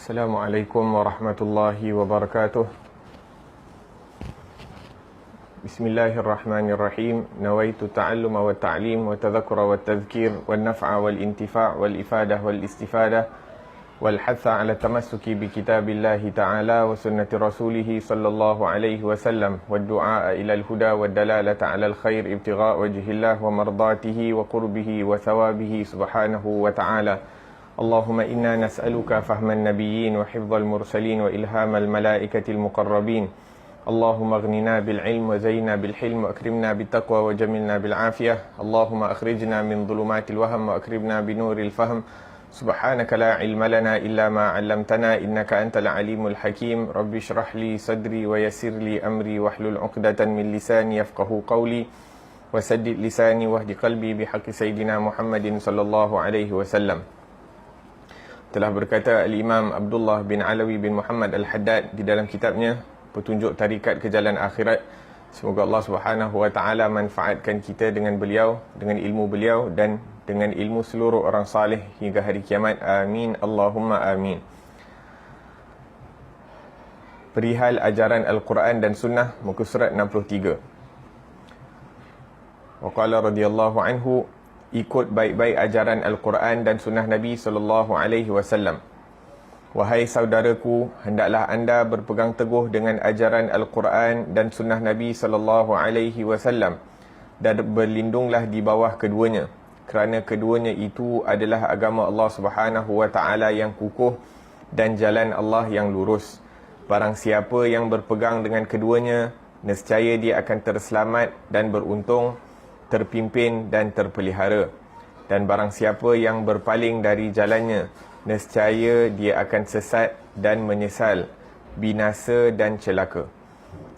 Assalamualaikum warahmatullahi wabarakatuh. Bismillahirrahmanirrahim. Nawaitu ta'alluma wa ta'lim wa tadhakura wa tadhkir wa naf'a wal intifa' wal ifadah wal istifadah wal hatha ala tamassuki bi kitabillahi ta'ala wa sunnati rasulihi sallallahu alaihi wasallam wa du'a ila al-huda wa dalalata ala al-khair ibtigha' wajhillah wa mardatihi wa qurbihi wa thawabihi subhanahu wa ta'ala. اللهم إنا نسألك فهم النبيين وحفظ المرسلين وإلهام الملائكة المقربين. اللهم اغننا بالعلم وزينا بالحلم وأكرمنا بالتقوى وجملنا بالعافية. اللهم أخرجنا من ظلمات الوهم وأكرمنا بنور الفهم. سبحانك لا علم لنا إلا ما علمتنا إنك أنت العليم الحكيم. رب اشرح لي صدري ويسر لي أمري واحلل عقدة من لساني يفقه قولي وسدد لساني واهد قلبي بحق سيدنا محمد صلى الله عليه وسلم. Telah berkata Al-Imam Abdullah bin Alawi bin Muhammad Al-Haddad di dalam kitabnya Petunjuk Tarikat ke Jalan Akhirat. Semoga Allah Subhanahu wa taala manfaatkan kita dengan beliau, dengan ilmu beliau dan dengan ilmu seluruh orang salih hingga hari kiamat. Amin Allahumma amin. Perihal ajaran Al-Quran dan Sunnah, muka surat 63. Wa qala radhiyallahu anhu, ikut baik-baik ajaran Al-Quran dan Sunnah Nabi SAW. Wahai saudaraku, hendaklah anda berpegang teguh dengan ajaran Al-Quran dan Sunnah Nabi SAW dan berlindunglah di bawah keduanya, kerana keduanya itu adalah agama Allah Subhanahu wa taala yang kukuh dan jalan Allah yang lurus. Barang siapa yang berpegang dengan keduanya, nescaya dia akan terselamat dan beruntung, terpimpin dan terpelihara. Dan barang siapa yang berpaling dari jalannya, nescaya dia akan sesat dan menyesal, binasa dan celaka.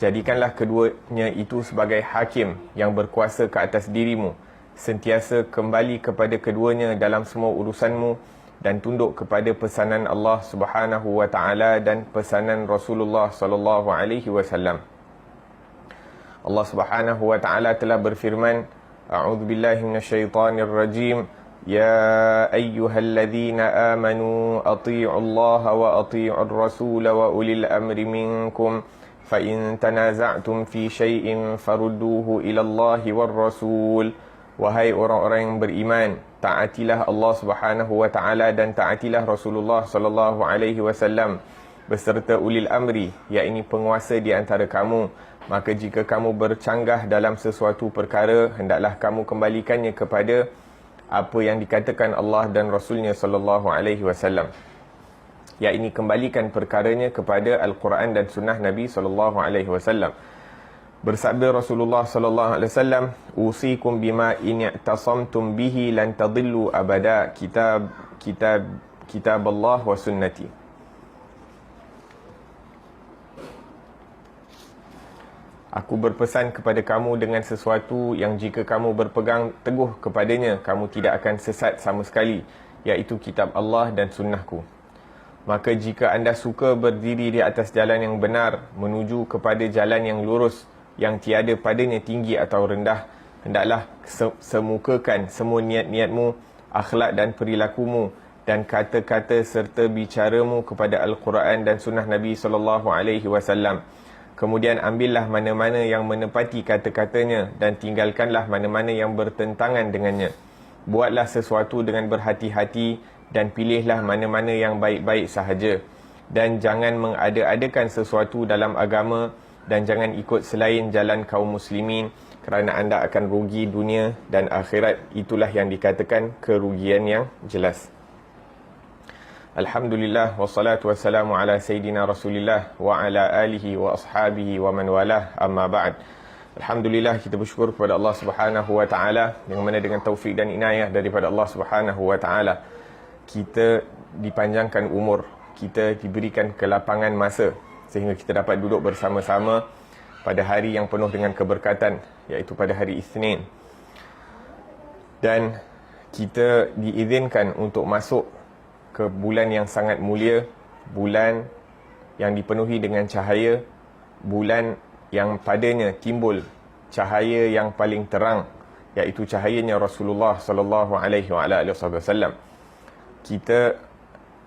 Jadikanlah keduanya itu sebagai hakim yang berkuasa ke atas dirimu. Sentiasa kembali kepada keduanya dalam semua urusanmu dan tunduk kepada pesanan Allah Subhanahu wa taala dan pesanan Rasulullah sallallahu alaihi wasallam. Allah Subhanahu wa taala telah berfirman, A'udzu billahi minasyaitonir rajim. Ya ayyuhalladzina amanu athi'u Allah wa athi'ur rasul wa ulil amri minkum fa in tanaza'tum fi syai'in farudduhu ila Allah war rasul. Wahai orang-orang yang beriman, taatilah Allah Subhanahu wa taala dan taatilah Rasulullah sallallahu alaihi wasallam beserta ulil amri, yakni penguasa di antara kamu. Maka jika kamu bercanggah dalam sesuatu perkara, hendaklah kamu kembalikannya kepada apa yang dikatakan Allah dan Rasulnya sallallahu alaihi wasallam, yakni kembalikan perkaranya kepada Al-Quran dan Sunnah Nabi sallallahu alaihi wasallam. Bersabda Rasulullah sallallahu alaihi wasallam, usikum bima in i'tasamtum bihi lan tadillu abada, kitab Allah wa sunnati. Aku berpesan kepada kamu dengan sesuatu yang jika kamu berpegang teguh kepadanya, kamu tidak akan sesat sama sekali, iaitu kitab Allah dan sunnahku. Maka jika anda suka berdiri di atas jalan yang benar, menuju kepada jalan yang lurus, yang tiada padanya tinggi atau rendah, hendaklah semukakan semua niat-niatmu, akhlak dan perilakumu, dan kata-kata serta bicaramu kepada Al-Quran dan sunnah Nabi SAW. Kemudian ambillah mana-mana yang menepati kata-katanya dan tinggalkanlah mana-mana yang bertentangan dengannya. Buatlah sesuatu dengan berhati-hati dan pilihlah mana-mana yang baik-baik sahaja. Dan jangan mengada-adakan sesuatu dalam agama dan jangan ikut selain jalan kaum muslimin, kerana anda akan rugi dunia dan akhirat. Itulah yang dikatakan kerugian yang jelas. Alhamdulillah, wassalatu wassalamu ala Sayyidina Rasulillah wa ala alihi wa ashabihi wa man walah, amma ba'd. Alhamdulillah, kita bersyukur kepada Allah Subhanahu wa ta'ala, yang mana dengan taufik dan inayah daripada Allah Subhanahu wa ta'ala, kita dipanjangkan umur, kita diberikan kelapangan masa, sehingga kita dapat duduk bersama-sama pada hari yang penuh dengan keberkatan, iaitu pada hari Isnin. Dan kita diizinkan untuk masuk ke bulan yang sangat mulia, bulan yang dipenuhi dengan cahaya, bulan yang padanya timbul cahaya yang paling terang, iaitu cahayanya Rasulullah sallallahu alaihi wasallam. Kita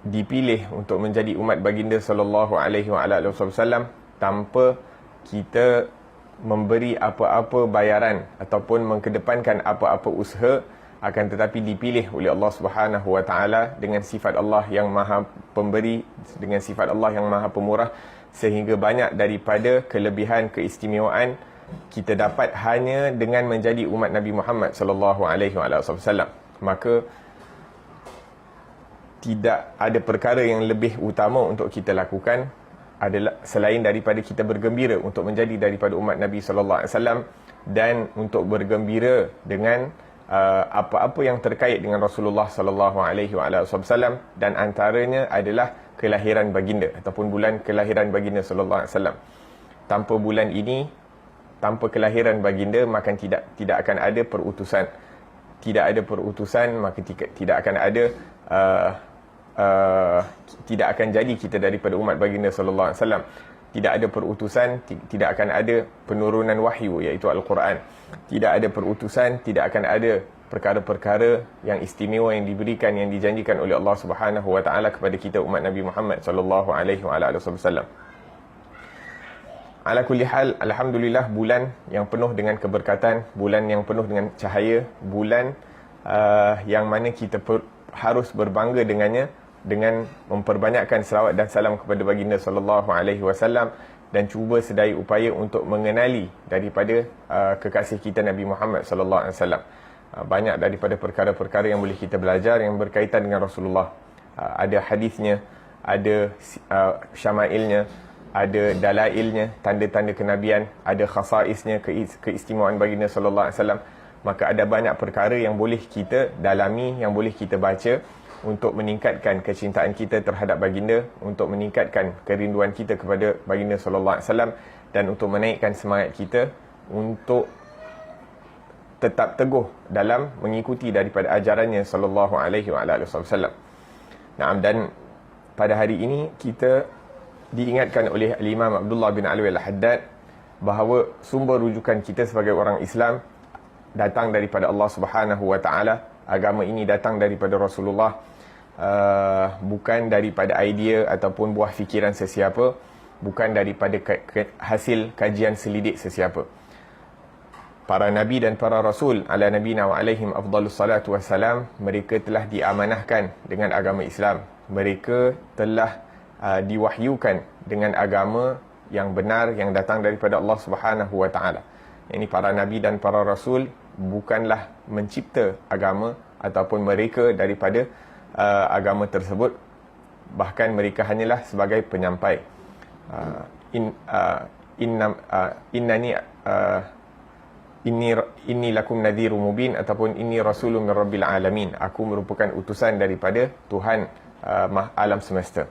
dipilih untuk menjadi umat baginda sallallahu alaihi wasallam tanpa kita memberi apa-apa bayaran ataupun mengedepankan apa-apa usaha, akan tetapi dipilih oleh Allah Subhanahu wa taala dengan sifat Allah yang Maha Pemberi, dengan sifat Allah yang Maha Pemurah, sehingga banyak daripada kelebihan keistimewaan kita dapat hanya dengan menjadi umat Nabi Muhammad sallallahu alaihi wasallam. Maka tidak ada perkara yang lebih utama untuk kita lakukan adalah selain daripada kita bergembira untuk menjadi daripada umat Nabi sallallahu alaihi wasallam, dan untuk bergembira dengan apa-apa yang terkait dengan Rasulullah sallallahu alaihi wasallam, dan antaranya adalah kelahiran baginda ataupun bulan kelahiran baginda sallallahu alaihi wasallam. Tanpa bulan ini, tanpa kelahiran baginda, maka tidak akan ada perutusan. Tidak ada perutusan, maka tidak akan ada tidak akan jadi kita daripada umat baginda sallallahu alaihi wasallam. Tidak ada perutusan, tidak akan ada penurunan wahyu, iaitu Al-Quran. Tidak ada perutusan, tidak akan ada perkara-perkara yang istimewa yang diberikan, yang dijanjikan oleh Allah Subhanahu wa taala kepada kita umat Nabi Muhammad sallallahu alaihi wasallam. Ala kulli hal, alhamdulillah, bulan yang penuh dengan keberkatan, bulan yang penuh dengan cahaya, bulan yang mana kita harus berbangga dengannya, dengan memperbanyakkan selawat dan salam kepada baginda sallallahu alaihi wasallam, dan cuba sedaya upaya untuk mengenali daripada kekasih kita Nabi Muhammad sallallahu alaihi wasallam. Banyak daripada perkara-perkara yang boleh kita belajar yang berkaitan dengan Rasulullah. Ada hadisnya, ada syama'ilnya, ada dalailnya, tanda-tanda kenabian, ada khasaisnya, keistimewaan baginda sallallahu alaihi wasallam. Maka ada banyak perkara yang boleh kita dalami, yang boleh kita baca untuk meningkatkan kecintaan kita terhadap baginda, untuk meningkatkan kerinduan kita kepada baginda sallallahu alaihi wasallam, dan untuk menaikkan semangat kita untuk tetap teguh dalam mengikuti daripada ajarannya sallallahu alaihi wasallam. Naam, dan pada hari ini kita diingatkan oleh Imam Abdullah bin Alwi Al-Haddad bahawa sumber rujukan kita sebagai orang Islam datang daripada Allah Subhanahu wa taala. Agama ini datang daripada Rasulullah, bukan daripada idea ataupun buah fikiran sesiapa, bukan daripada hasil kajian selidik sesiapa. Para nabi dan para rasul ala nabina wa alaihim afdalus salatu wassalam, mereka telah diamanahkan dengan agama Islam. Mereka telah diwahyukan dengan agama yang benar yang datang daripada Allah Subhanahu wa taala. Ini para nabi dan para rasul bukanlah mencipta agama ataupun mereka daripada agama tersebut, bahkan mereka hanyalah sebagai penyampai. Inni lakum nadhirum mubin, ataupun inni rasulun min rabbil alamin, aku merupakan utusan daripada Tuhan alam semesta.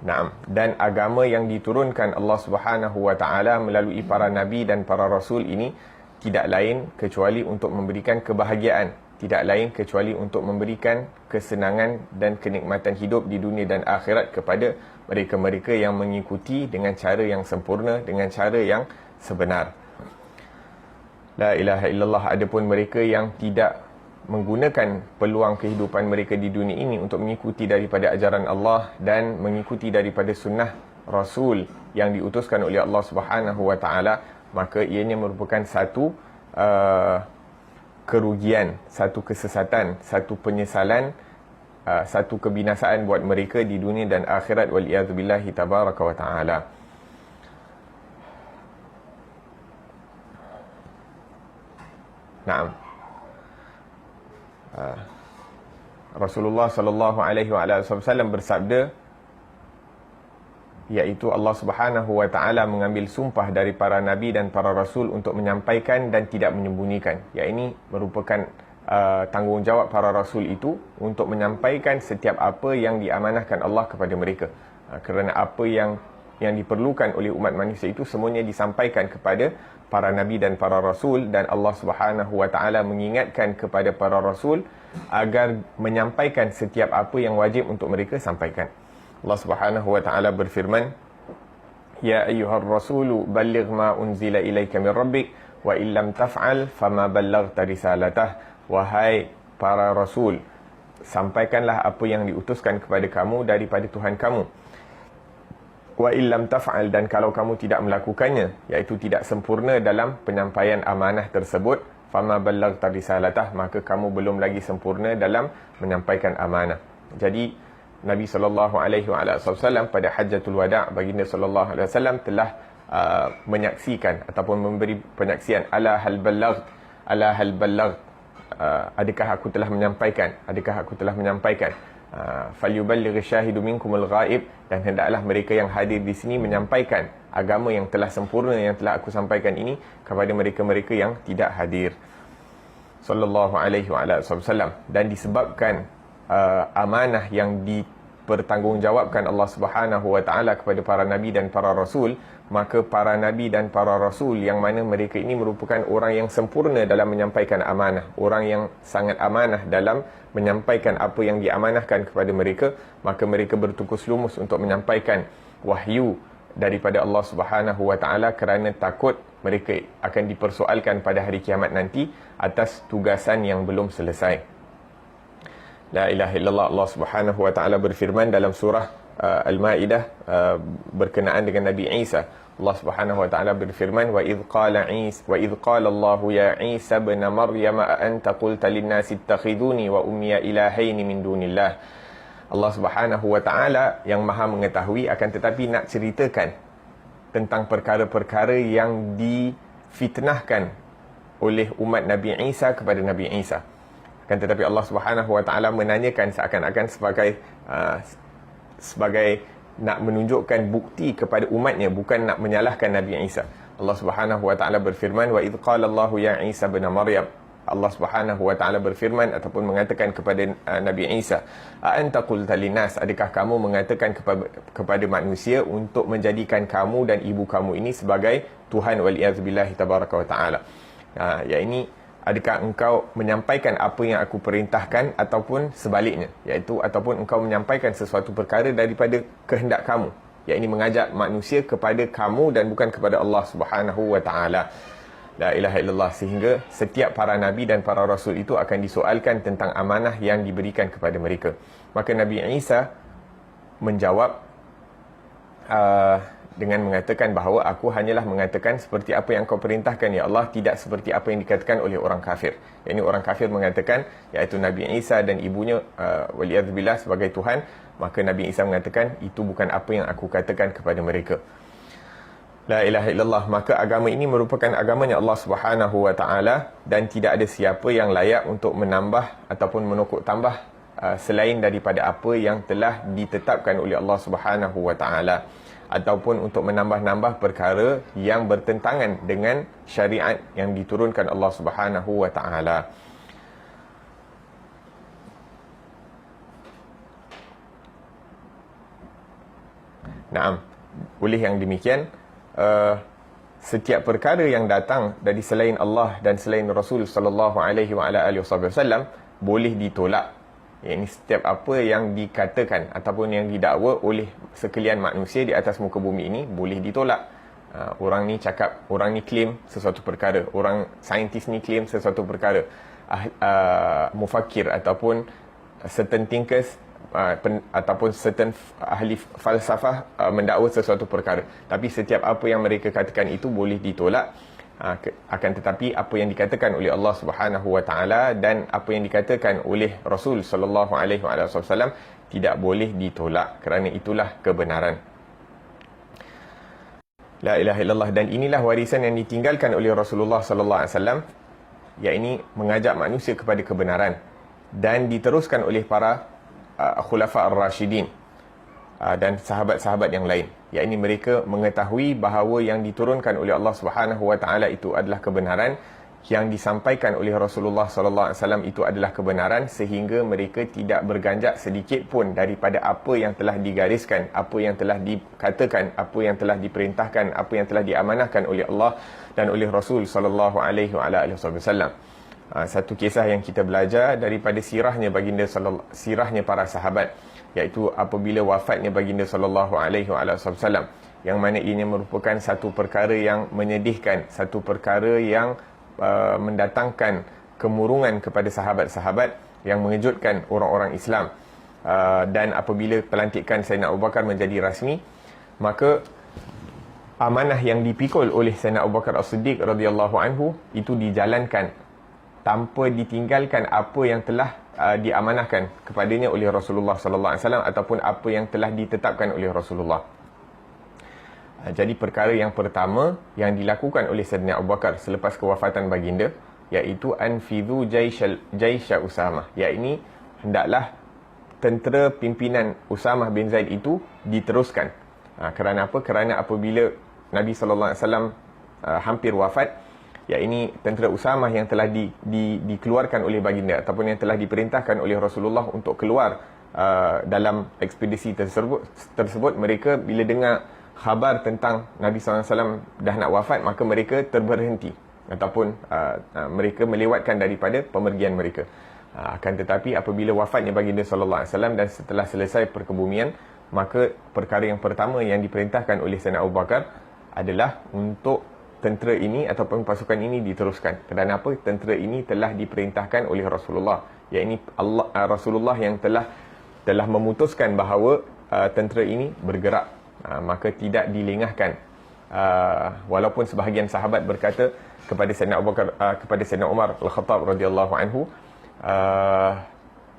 Naam, dan agama yang diturunkan Allah Subhanahu wa taala melalui para nabi dan para rasul ini tidak lain kecuali untuk memberikan kebahagiaan, tidak lain kecuali untuk memberikan kesenangan dan kenikmatan hidup di dunia dan akhirat kepada mereka-mereka yang mengikuti dengan cara yang sempurna, dengan cara yang sebenar. La ilaha illallah. Adapun mereka yang tidak menggunakan peluang kehidupan mereka di dunia ini untuk mengikuti daripada ajaran Allah dan mengikuti daripada sunnah Rasul yang diutuskan oleh Allah Subhanahu wa taala, maka ianya merupakan satu kerugian, satu kesesatan, satu penyesalan, satu kebinasaan buat mereka di dunia dan akhirat, waliyadzubillahi tabaraka wa taala. Naam. Rasulullah sallallahu alaihi wasallam bersabda, iaitu Allah Subhanahu wa taala mengambil sumpah dari para nabi dan para rasul untuk menyampaikan dan tidak menyembunyikan. Ya, ini merupakan tanggungjawab para rasul itu untuk menyampaikan setiap apa yang diamanahkan Allah kepada mereka. Kerana apa yang diperlukan oleh umat manusia itu semuanya disampaikan kepada para nabi dan para rasul, dan Allah Subhanahu wa taala mengingatkan kepada para rasul agar menyampaikan setiap apa yang wajib untuk mereka sampaikan. Allah Subhanahu wa taala berfirman, ya ayyuhar rasulu balligh ma unzila ilaika min rabbik wa illam taf'al fama ballaghta risalatah. Wahai para rasul. Sampaikanlah apa yang diutuskan kepada kamu daripada Tuhan kamu. Wa illam taf'al, dan kalau kamu tidak melakukannya, iaitu tidak sempurna dalam penyampaian amanah tersebut, fama ballaghta risalatah, maka kamu belum lagi sempurna dalam menyampaikan amanah. Jadi Nabi SAW pada Hajjatul Wada', baginda SAW telah menyaksikan ataupun memberi penyaksian, ala hal balagh, adakah aku telah menyampaikan, falyuballigh syahidu minkumul ghaib, dan hendaklah mereka yang hadir di sini menyampaikan agama yang telah sempurna yang telah aku sampaikan ini kepada mereka-mereka yang tidak hadir. Sallallahu alaihi wasallam. Dan disebabkan amanah yang dipertanggungjawabkan Allah Subhanahu wa taala kepada para nabi dan para rasul, maka para nabi dan para rasul yang mana mereka ini merupakan orang yang sempurna dalam menyampaikan amanah, orang yang sangat amanah dalam menyampaikan apa yang diamanahkan kepada mereka, maka mereka bertukus lumus untuk menyampaikan wahyu daripada Allah Subhanahu wa taala kerana takut mereka akan dipersoalkan pada hari kiamat nanti atas tugasan yang belum selesai. La ilaha illallah. Allah Subhanahu wa taala berfirman dalam surah Al-Maidah berkenaan dengan Nabi Isa. Allah Subhanahu wa taala berfirman, wa idh qala Allah ya Isa ibn Maryam a anta qulta lin-nasi ittakhiduni wa ummiya ilahaini min dunillah. Allah Subhanahu wa taala yang Maha mengetahui, akan tetapi nak ceritakan tentang perkara-perkara yang difitnahkan oleh umat Nabi Isa kepada Nabi Isa. Akan tetapi Allah Subhanahu wa taala menanyakan seakan-akan sebagai nak menunjukkan bukti kepada umatnya, bukan nak menyalahkan Nabi Isa. Allah Subhanahu wa taala berfirman, wa idh qala Allah ya Isa ibn Maryam. Allah Subhanahu wa taala berfirman ataupun mengatakan kepada Nabi Isa, a anta qulta linnas, adakah kamu mengatakan kepada manusia untuk menjadikan kamu dan ibu kamu ini sebagai Tuhan, wal iyaz billahi tabaraka wa taala. Ya, ini adakah engkau menyampaikan apa yang aku perintahkan ataupun sebaliknya, iaitu ataupun engkau menyampaikan sesuatu perkara daripada kehendak kamu, iaitu mengajak manusia kepada kamu dan bukan kepada Allah Subhanahu wa taala. La ilaha illallah. Sehingga setiap para nabi dan para rasul itu akan disoalkan tentang amanah yang diberikan kepada mereka. Maka Nabi Isa menjawab dengan mengatakan bahawa aku hanyalah mengatakan seperti apa yang kau perintahkan ya Allah, tidak seperti apa yang dikatakan oleh orang kafir. Yang ini orang kafir mengatakan, iaitu Nabi Isa dan ibunya waliyadzubillah sebagai Tuhan. Maka Nabi Isa mengatakan, itu bukan apa yang aku katakan kepada mereka. La ilaha illallah. Maka agama ini merupakan agamanya Allah Subhanahu wa taala, dan tidak ada siapa yang layak untuk menambah ataupun menokok tambah selain daripada apa yang telah ditetapkan oleh Allah Subhanahu wa taala, ataupun untuk menambah-nambah perkara yang bertentangan dengan syariat yang diturunkan Allah Subhanahu wa taala. Naam, oleh yang demikian, setiap perkara yang datang dari selain Allah dan selain Rasul sallallahu alaihi wasallam boleh ditolak. Ini setiap apa yang dikatakan ataupun yang didakwa oleh sekalian manusia di atas muka bumi ini boleh ditolak. Orang ni cakap, orang ni claim sesuatu perkara, orang saintis ni claim sesuatu perkara, mufakir ataupun certain thinkers ataupun certain ahli falsafah mendakwa sesuatu perkara. Tapi setiap apa yang mereka katakan itu boleh ditolak. Akan tetapi apa yang dikatakan oleh Allah Subhanahu wa taala dan apa yang dikatakan oleh Rasul sallallahu alaihi wasallam tidak boleh ditolak, kerana itulah kebenaran. La ilaha illallah. Dan inilah warisan yang ditinggalkan oleh Rasulullah sallallahu alaihi wasallam, iaitu mengajak manusia kepada kebenaran, dan diteruskan oleh para khulafa ar-rasyidin dan sahabat-sahabat yang lain, iaitu mereka mengetahui bahawa yang diturunkan oleh Allah Subhanahu wa taala itu adalah kebenaran, yang disampaikan oleh Rasulullah sallallahu alaihi wasallam itu adalah kebenaran, sehingga mereka tidak berganjak sedikit pun daripada apa yang telah digariskan, apa yang telah dikatakan, apa yang telah diperintahkan, apa yang telah diamanahkan oleh Allah dan oleh Rasul sallallahu alaihi wasallam. Satu kisah yang kita belajar daripada sirahnya para sahabat, iaitu apabila wafatnya baginda sallallahu alaihi wasallam, yang mana ianya merupakan satu perkara yang menyedihkan, satu perkara yang mendatangkan kemurungan kepada sahabat-sahabat, yang mengejutkan orang-orang Islam. Dan apabila pelantikan Sayyidina Abu Bakar menjadi rasmi, maka amanah yang dipikul oleh Sayyidina Abu Bakar As-Siddiq radhiyallahu anhu itu dijalankan tanpa ditinggalkan apa yang telah diamanahkan kepadanya oleh Rasulullah sallallahu alaihi wasallam ataupun apa yang telah ditetapkan oleh Rasulullah. Jadi perkara yang pertama yang dilakukan oleh Sayyidina Abu Bakar selepas kewafatan baginda, iaitu anfidhu jaisha Usamah, iaitu hendaklah tentera pimpinan Usamah bin Zaid itu diteruskan. Kerana apa? Kerana apabila Nabi SAW hampir wafat, iaitu tentera Usamah yang telah dikeluarkan oleh baginda ataupun yang telah diperintahkan oleh Rasulullah untuk keluar dalam ekspedisi tersebut, mereka bila dengar khabar tentang Nabi SAW dah nak wafat, maka mereka terberhenti ataupun mereka melewatkan daripada pemergian mereka. Akan tetapi apabila wafatnya baginda sallallahu alaihi wasallam dan setelah selesai perkebumian, maka perkara yang pertama yang diperintahkan oleh Sayyidina Abu Bakar adalah untuk tentera ini ataupun pasukan ini diteruskan. Kerana apa? Tentera ini telah diperintahkan oleh Rasulullah, iaitu Rasulullah yang telah memutuskan bahawa tentera ini bergerak, maka tidak dilengahkan. Walaupun sebahagian sahabat berkata kepada Sayyidina Abu Bakar, kepada Sayyidina Umar Al-Khattab radhiyallahu anhu,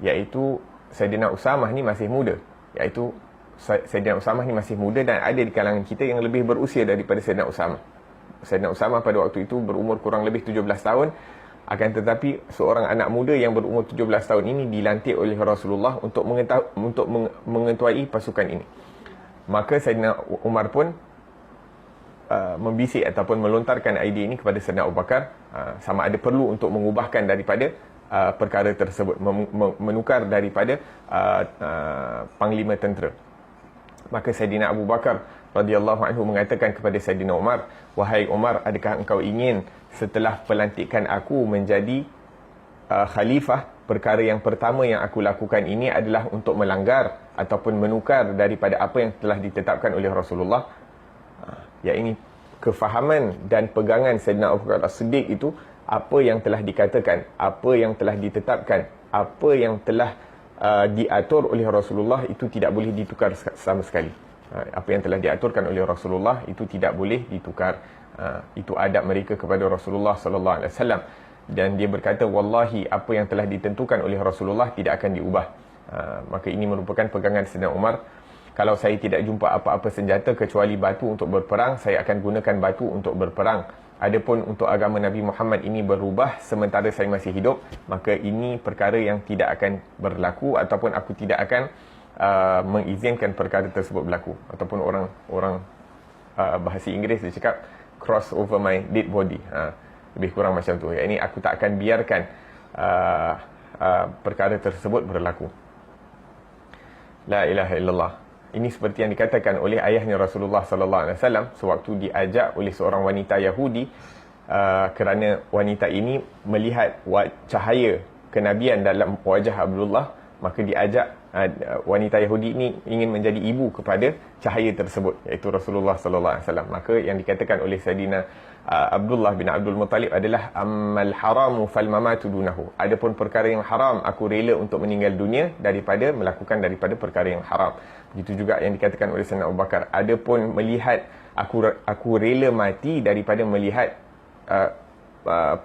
iaitu Sayyidina Usamah ni masih muda, iaitu Sayyidina Usamah ni masih muda dan ada di kalangan kita yang lebih berusia daripada Sayyidina Usamah. Sayyidina Usamah pada waktu itu berumur kurang lebih 17 tahun. Akan tetapi seorang anak muda yang berumur 17 tahun ini dilantik oleh Rasulullah untuk mengetuai pasukan ini. Maka Sayyidina Umar pun membisik ataupun melontarkan idea ini kepada Sayyidina Abu Bakar, sama ada perlu untuk mengubahkan daripada perkara tersebut, menukar daripada panglima tentera. Maka Sayyidina Abu Bakar radhiyallahu anhu mengatakan kepada Sayyidina Umar, "Wahai Umar, adakah engkau ingin setelah pelantikan aku menjadi khalifah, perkara yang pertama yang aku lakukan ini adalah untuk melanggar ataupun menukar daripada apa yang telah ditetapkan oleh Rasulullah?" Iaitu kefahaman dan pegangan Sayyidina Abu Bakar As-Siddiq itu, apa yang telah dikatakan, apa yang telah ditetapkan, apa yang telah diatur oleh Rasulullah itu tidak boleh ditukar sama sekali. Apa yang telah diaturkan oleh Rasulullah itu tidak boleh ditukar. Itu adab mereka kepada Rasulullah sallallahu alaihi wasallam. Dan dia berkata, wallahi apa yang telah ditentukan oleh Rasulullah tidak akan diubah. Maka ini merupakan pegangan Sayyidina Umar. Kalau saya tidak jumpa apa-apa senjata kecuali batu untuk berperang, saya akan gunakan batu untuk berperang. Adapun untuk agama Nabi Muhammad ini berubah sementara saya masih hidup, maka ini perkara yang tidak akan berlaku ataupun aku tidak akan mengizinkan perkara tersebut berlaku. Ataupun orang bahasa Inggeris dia cakap cross over my dead body. Lebih kurang macam tu. Ini aku tak akan biarkan perkara tersebut berlaku. La ilaha illallah. Ini seperti yang dikatakan oleh ayahnya Rasulullah sallallahu alaihi wasallam sewaktu diajak oleh seorang wanita Yahudi, kerana wanita ini melihat cahaya kenabian dalam wajah Abdullah, maka diajak wanita Yahudi ini ingin menjadi ibu kepada cahaya tersebut, iaitu Rasulullah sallallahu alaihi wasallam. Maka yang dikatakan oleh Sayyidina Abdullah bin Abdul Muttalib adalah ammal haramu fal mamatu dunahu. Adapun perkara yang haram, aku rela untuk meninggal dunia daripada melakukan daripada perkara yang haram. Begitu juga yang dikatakan oleh Sayyidina Abu Bakar, adapun melihat aku rela mati daripada melihat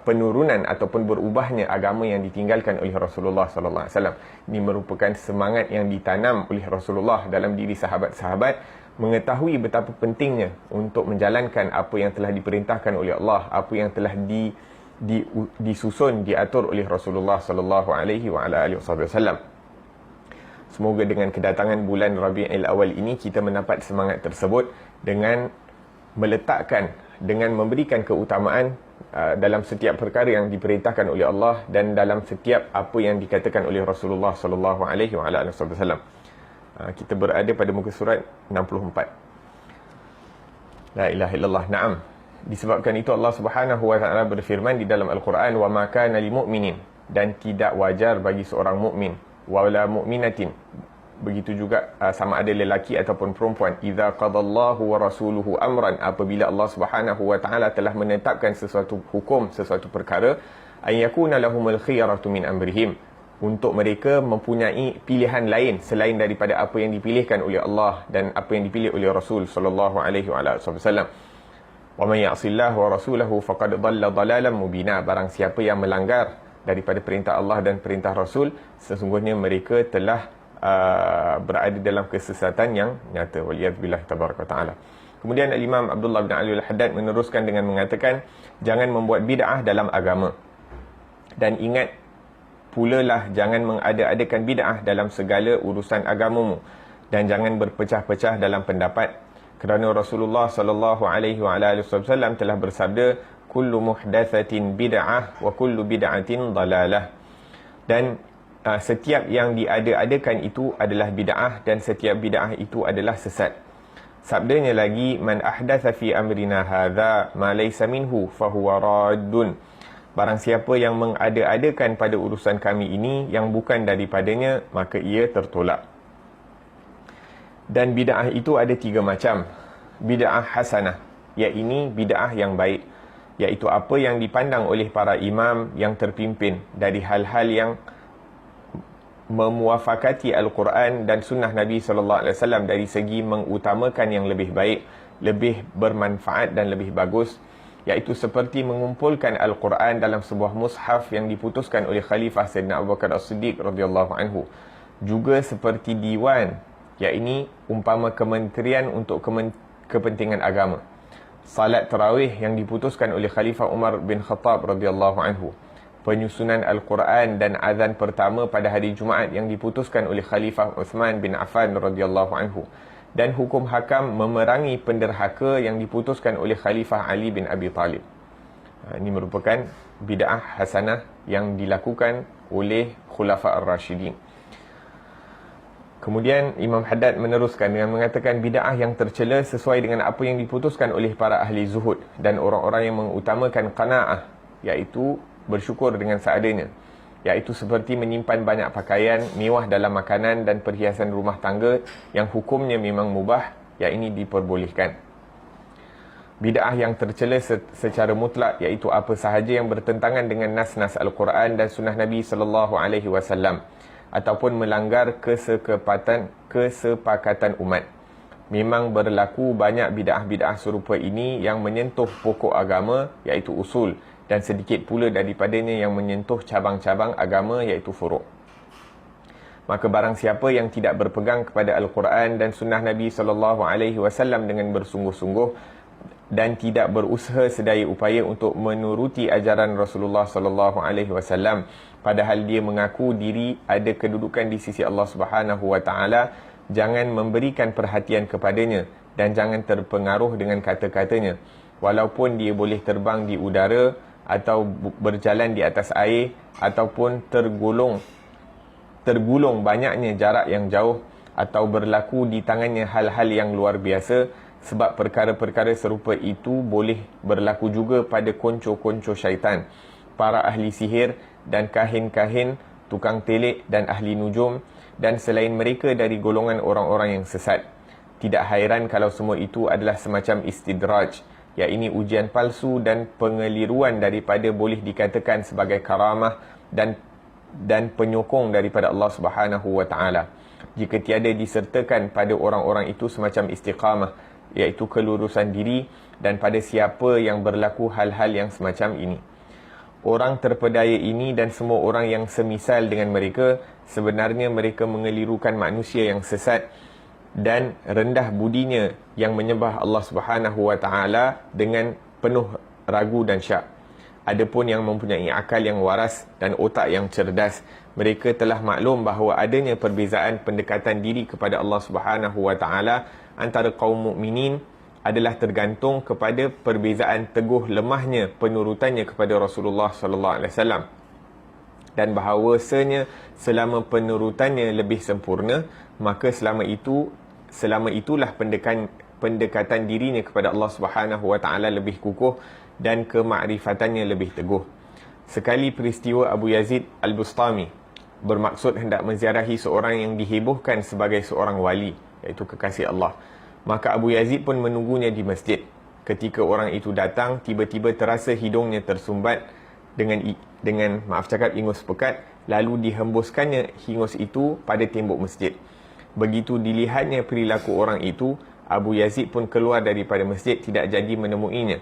penurunan ataupun berubahnya agama yang ditinggalkan oleh Rasulullah sallallahu alaihi wasallam. Ini merupakan semangat yang ditanam oleh Rasulullah dalam diri sahabat-sahabat, mengetahui betapa pentingnya untuk menjalankan apa yang telah diperintahkan oleh Allah, apa yang telah disusun, diatur oleh Rasulullah sallallahu alaihi wasallam. Semoga dengan kedatangan bulan Rabiul Awal ini kita mendapat semangat tersebut dengan meletakkan, dengan memberikan keutamaan dalam setiap perkara yang diperintahkan oleh Allah dan dalam setiap apa yang dikatakan oleh Rasulullah sallallahu alaihi wasallam. Kita berada pada muka surat 64. La ilaha illallah. Naam. Disebabkan itu Allah Subhanahu wa taala berfirman di dalam Al-Quran, wa ma kana lil mu'minin, dan tidak wajar bagi seorang mukmin, wala mu'minatin, begitu juga sama ada lelaki ataupun perempuan, idza qadallahu wa rasuluhu amran, apabila Allah Subhanahu wa taala telah menetapkan sesuatu hukum, sesuatu perkara, ay yakuna lahumul khiyaratu min amrihim, untuk mereka mempunyai pilihan lain selain daripada apa yang dipilihkan oleh Allah dan apa yang dipilih oleh Rasul sallallahu alaihi wasallam. Wa may ya'sillahu wa rasulahu faqad dhalla dhalalan mubina. Barang siapa yang melanggar daripada perintah Allah dan perintah Rasul, sesungguhnya mereka telah berada dalam kesesatan yang nyata. Waliyadzubillah tabaraka taala. Kemudian Imam Abdullah bin Ali al-Haddad meneruskan dengan mengatakan, jangan membuat bid'ah dalam agama. Dan ingat pula lah, jangan mengada-adakan bid'ah dalam segala urusan agamamu, dan jangan berpecah-pecah dalam pendapat, kerana Rasulullah sallallahu alaihi wasallam telah bersabda, kullu muhdatsatin bid'ah wa kullu bid'atin dalalah. Dan setiap yang diada-adakan itu adalah bid'ah, dan setiap bid'ah itu adalah sesat. Sabdanya lagi, man ahdatsa fi amrina hadza ma laysa minhu fahuwa raddun. Barang siapa yang mengada-adakan pada urusan kami ini yang bukan daripadanya, maka ia tertolak. Dan bid'ah itu ada 3 macam. Bid'ah hasanah, iaitu bid'ah yang baik, iaitu apa yang dipandang oleh para imam yang terpimpin dari hal-hal yang memuafakati Al-Quran dan sunnah Nabi SAW dari segi mengutamakan yang lebih baik, lebih bermanfaat dan lebih bagus, iaitu seperti mengumpulkan Al-Quran dalam sebuah mushaf yang diputuskan oleh Khalifah Sayyidina Abu Bakar As-Siddiq radhiyallahu anhu. Juga seperti diwan, iaitu umpama kementerian untuk kepentingan agama. Salat tarawih yang diputuskan oleh Khalifah Umar bin Khattab radhiyallahu anhu. Penyusunan Al-Quran dan azan pertama pada hari Jumaat yang diputuskan oleh Khalifah Uthman bin Affan radhiyallahu anhu. Dan hukum hakam memerangi penderhaka yang diputuskan oleh Khalifah Ali bin Abi Talib. Ini merupakan bid'ah hasanah yang dilakukan oleh Khulafa Ar-Rashidin. Kemudian Imam Haddad meneruskan dengan mengatakan, bid'ah yang tercela sesuai dengan apa yang diputuskan oleh para ahli zuhud dan orang-orang yang mengutamakan qanaah, iaitu bersyukur dengan seadanya, iaitu seperti menyimpan banyak pakaian, mewah dalam makanan dan perhiasan rumah tangga yang hukumnya memang mubah, yang ini diperbolehkan. Bid'ah yang tercela secara mutlak, iaitu apa sahaja yang bertentangan dengan nas-nas Al-Quran dan sunnah Nabi SAW, ataupun melanggar kesepakatan umat. Memang berlaku banyak bid'ah-bid'ah serupa ini yang menyentuh pokok agama, iaitu usul, dan sedikit pula daripadanya yang menyentuh cabang-cabang agama, iaitu furu'. Maka barang siapa yang tidak berpegang kepada Al-Quran dan sunnah Nabi SAW dengan bersungguh-sungguh dan tidak berusaha sedaya upaya untuk menuruti ajaran Rasulullah SAW, padahal dia mengaku diri ada kedudukan di sisi Allah Subhanahu Wa Taala, jangan memberikan perhatian kepadanya dan jangan terpengaruh dengan kata-katanya, walaupun dia boleh terbang di udara atau berjalan di atas air, ataupun tergulung banyaknya jarak yang jauh, atau berlaku di tangannya hal-hal yang luar biasa, sebab perkara-perkara serupa itu boleh berlaku juga pada konco-konco syaitan, para ahli sihir dan kahin-kahin, tukang telik dan ahli nujum, dan selain mereka dari golongan orang-orang yang sesat. Tidak hairan kalau semua itu adalah semacam istidraj, iaitu ujian palsu dan pengeliruan daripada boleh dikatakan sebagai karamah dan penyokong daripada Allah Subhanahu Wa Taala, jika tiada disertakan pada orang-orang itu semacam istiqamah, iaitu kelurusan diri, dan pada siapa yang berlaku hal-hal yang semacam ini. Orang terpedaya ini dan semua orang yang semisal dengan mereka, sebenarnya mereka mengelirukan manusia yang sesat dan rendah budinya yang menyembah Allah Subhanahu Wa Taala dengan penuh ragu dan syak. Adapun yang mempunyai akal yang waras dan otak yang cerdas, mereka telah maklum bahawa adanya perbezaan pendekatan diri kepada Allah Subhanahu Wa Taala antara kaum mukminin adalah tergantung kepada perbezaan teguh lemahnya penurutannya kepada Rasulullah sallallahu alaihi wasallam, dan bahawasanya selama penurutannya lebih sempurna, maka selama itulah pendekatan dirinya kepada Allah Subhanahu Wa Taala lebih kukuh dan kemakrifatannya lebih teguh. Sekali peristiwa Abu Yazid Al-Bustami bermaksud hendak menziarahi seorang yang dihebohkan sebagai seorang wali, iaitu kekasih Allah. Maka Abu Yazid pun menunggunya di masjid. Ketika orang itu datang, tiba-tiba terasa hidungnya tersumbat dengan ingus pekat. lalu dihembuskannya hingus itu pada tembok masjid. Begitu dilihatnya perilaku orang itu, Abu Yazid pun keluar daripada masjid, tidak jadi menemuinya.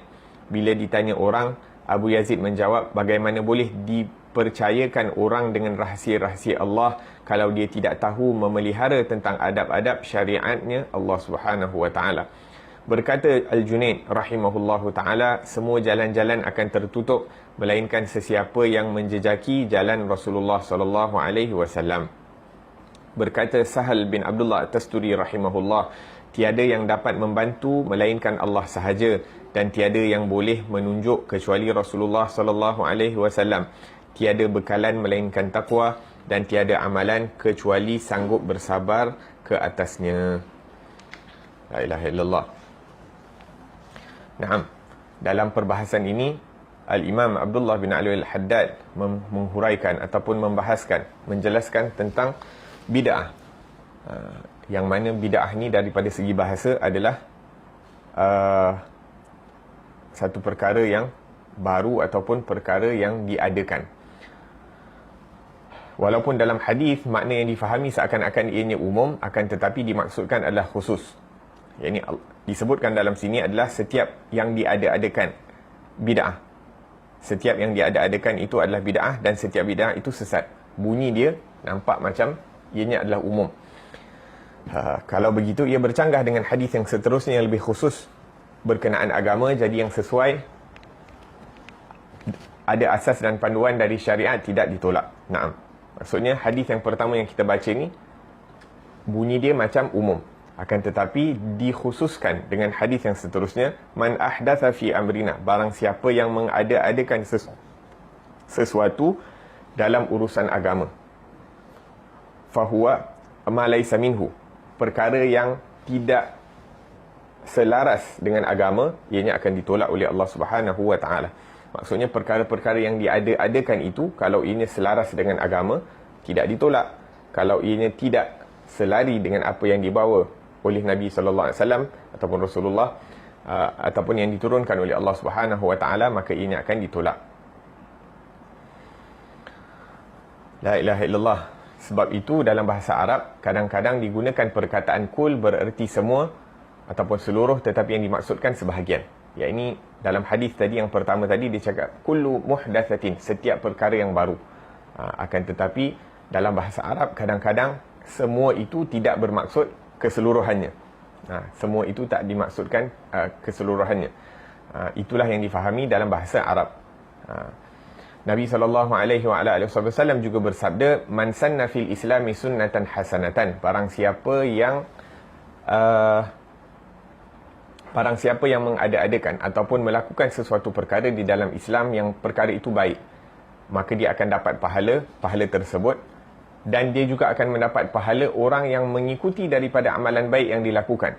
Bila ditanya orang, Abu Yazid menjawab, bagaimana boleh dipercayakan orang dengan rahsia-rahsia Allah kalau dia tidak tahu memelihara tentang adab-adab syariatnya Allah Subhanahu wa taala. Berkata Al-Junaid rahimahullahu taala, semua jalan-jalan akan tertutup melainkan sesiapa yang menjejaki jalan Rasulullah sallallahu alaihi wasallam. Berkata Sahal bin Abdullah Tasturi rahimahullah, tiada yang dapat membantu melainkan Allah sahaja, dan tiada yang boleh menunjuk kecuali Rasulullah sallallahu alaihi wasallam. Tiada bekalan melainkan takwa, dan tiada amalan kecuali sanggup bersabar ke atasnya. La ilaha illallah. Naam. Dalam perbahasan ini, Al-Imam Abdullah bin Ali Al-Haddad menghuraikan ataupun membahaskan, menjelaskan tentang bid'ah. Yang mana bid'ah ni daripada segi bahasa adalah satu perkara yang baru ataupun perkara yang diadakan. Walaupun dalam hadis makna yang difahami seakan-akan ianya umum, akan tetapi dimaksudkan adalah khusus. Yang ini disebutkan dalam sini adalah setiap yang diada-adakan bid'ah. Setiap yang diada-adakan itu adalah bid'ah, dan setiap bid'ah itu sesat. Bunyi dia nampak macam ianya adalah umum. Kalau begitu, ia bercanggah dengan hadis yang seterusnya yang lebih khusus berkenaan agama, jadi yang sesuai, ada asas dan panduan dari syariat, tidak ditolak. Naam. Maksudnya hadis yang pertama yang kita baca ni, bunyi dia macam umum, akan tetapi dikhususkan dengan hadis yang seterusnya, man ahdatha fi amrina, barang siapa yang mengada-adakan sesuatu dalam urusan agama, fahuwa ma laysa minhu, perkara yang tidak selaras dengan agama, ianya akan ditolak oleh Allah Subhanahu wa taala. Maksudnya perkara-perkara yang diada-adakan itu, kalau ianya selaras dengan agama, tidak ditolak. Kalau ianya tidak selari dengan apa yang dibawa oleh Nabi sallallahu alaihi wasallam ataupun Rasulullah ataupun yang diturunkan oleh Allah Subhanahu wa taala, maka ianya akan ditolak. La ilaha illallah. Sebab itu dalam bahasa Arab kadang-kadang digunakan perkataan kul bererti semua ataupun seluruh, tetapi yang dimaksudkan sebahagian. Ya, ini dalam hadis tadi yang pertama tadi dia cakap kullu muhdatsatin, setiap perkara yang baru. Akan tetapi dalam bahasa Arab kadang-kadang semua itu tidak bermaksud keseluruhannya. Semua itu tak dimaksudkan keseluruhannya. Itulah yang difahami dalam bahasa Arab. Nabi SAW juga bersabda, man sanna fil islami sunnatan hasanatan, barang siapa yang mengada-adakan ataupun melakukan sesuatu perkara di dalam Islam yang perkara itu baik, maka dia akan dapat pahala tersebut, dan dia juga akan mendapat pahala orang yang mengikuti daripada amalan baik yang dilakukan.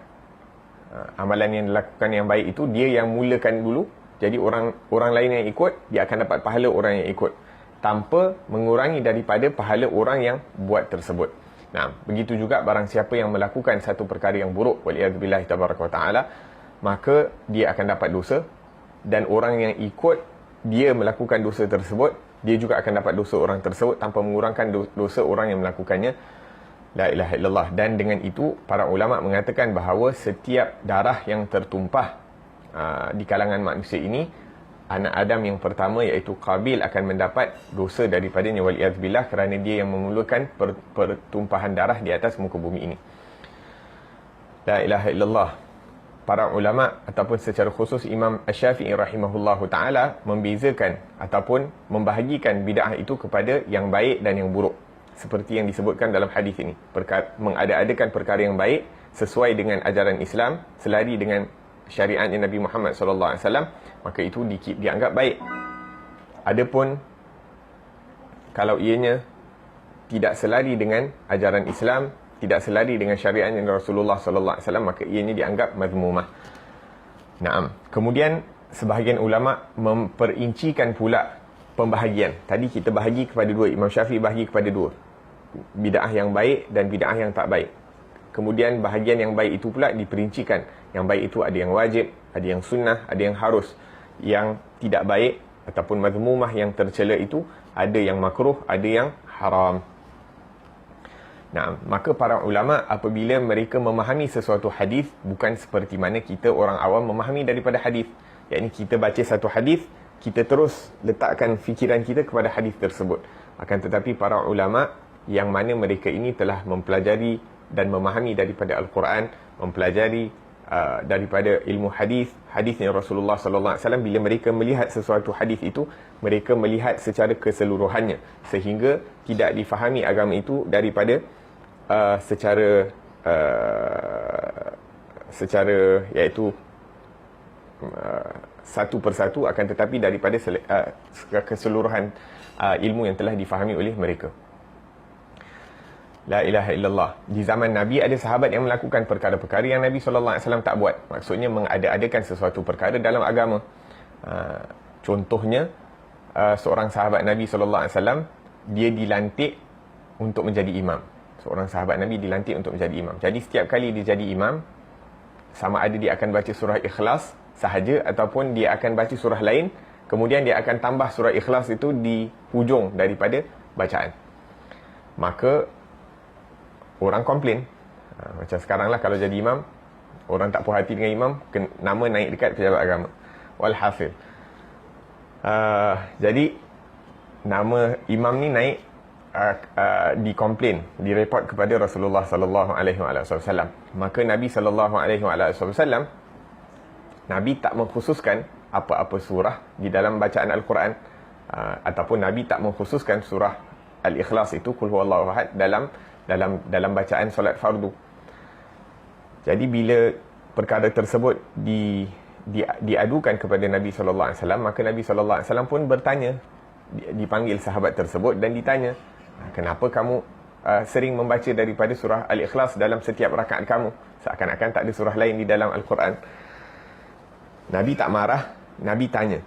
Amalan yang dilakukan yang baik itu dia yang mulakan dulu, jadi orang lain yang ikut, dia akan dapat pahala orang yang ikut, tanpa mengurangi daripada pahala orang yang buat tersebut. Nah, begitu juga barang siapa yang melakukan satu perkara yang buruk, waliyadzubillah tabaraka wa ta'ala, maka dia akan dapat dosa, dan orang yang ikut dia melakukan dosa tersebut, dia juga akan dapat dosa orang tersebut tanpa mengurangkan dosa orang yang melakukannya. La ilaha illallah. Dan dengan itu para ulama mengatakan bahawa setiap darah yang tertumpah di kalangan manusia ini, anak Adam yang pertama iaitu Qabil akan mendapat dosa daripadanya, waliyadzubillah, kerana dia yang memulakan pertumpahan darah di atas muka bumi ini. La ilaha illallah. Para ulama ataupun secara khusus Imam Asy-Syafi'i rahimahullahu ta'ala membezakan ataupun membahagikan bid'ah itu kepada yang baik dan yang buruk, seperti yang disebutkan dalam hadis ini. Mengada-adakan perkara yang baik sesuai dengan ajaran Islam, selari dengan syariatnya Nabi Muhammad SAW, maka itu dianggap baik. Adapun kalau ianya tidak selari dengan ajaran Islam, tidak selari dengan syariatnya Rasulullah SAW, maka ianya dianggap mazmumah. Naam. Kemudian sebahagian ulama memperincikan pula pembahagian. Tadi kita bahagi kepada dua, Imam Syafi'i bahagi kepada dua, bid'ah yang baik dan bid'ah yang tak baik. Kemudian bahagian yang baik itu pula diperincikan. Yang baik itu ada yang wajib, ada yang sunnah, ada yang harus. Yang tidak baik ataupun mazmumah yang tercela itu ada yang makruh, ada yang haram. Nah, maka para ulama apabila mereka memahami sesuatu hadis, bukan seperti mana kita orang awam memahami daripada hadis. Yakni kita baca satu hadis, kita terus letakkan fikiran kita kepada hadis tersebut. Akan tetapi para ulama yang mana mereka ini telah mempelajari dan memahami daripada Al-Quran, mempelajari daripada ilmu hadisnya Rasulullah sallallahu alaihi wasallam, bila mereka melihat sesuatu hadis itu, mereka melihat secara keseluruhannya sehingga tidak difahami agama itu daripada secara iaitu satu persatu, akan tetapi daripada keseluruhan ilmu yang telah difahami oleh mereka. La ilaha illallah. Di zaman Nabi ada sahabat yang melakukan perkara-perkara yang Nabi SAW tak buat. Maksudnya mengada-adakan sesuatu perkara dalam agama. Contohnya, seorang sahabat Nabi SAW, dia dilantik untuk menjadi imam. Seorang sahabat Nabi dilantik untuk menjadi imam. Jadi setiap kali dia jadi imam, sama ada dia akan baca surah Ikhlas sahaja ataupun dia akan baca surah lain, kemudian dia akan tambah surah Ikhlas itu di hujung daripada bacaan. Maka orang komplain. Macam sekarang lah, kalau jadi imam, orang tak puas hati dengan imam, nama naik dekat pejabat agama. Walhasil, jadi nama imam ni naik, dikomplain, direport kepada Rasulullah sallallahu alaihi wasallam. Maka Nabi sallallahu alaihi wasallam, Nabi tak mengkhususkan apa-apa surah di dalam bacaan Al-Quran, ataupun Nabi tak mengkhususkan surah Al-Ikhlas itu, Qul huwallahu ahad, dalam bacaan solat fardu. Jadi bila perkara tersebut diadukan kepada Nabi sallallahu alaihi wasallam, maka Nabi sallallahu alaihi wasallam pun bertanya, dipanggil sahabat tersebut dan ditanya, kenapa kamu sering membaca daripada surah Al-Ikhlas dalam setiap rakaat kamu, seakan-akan tak ada surah lain di dalam Al-Quran. Nabi tak marah, Nabi tanya.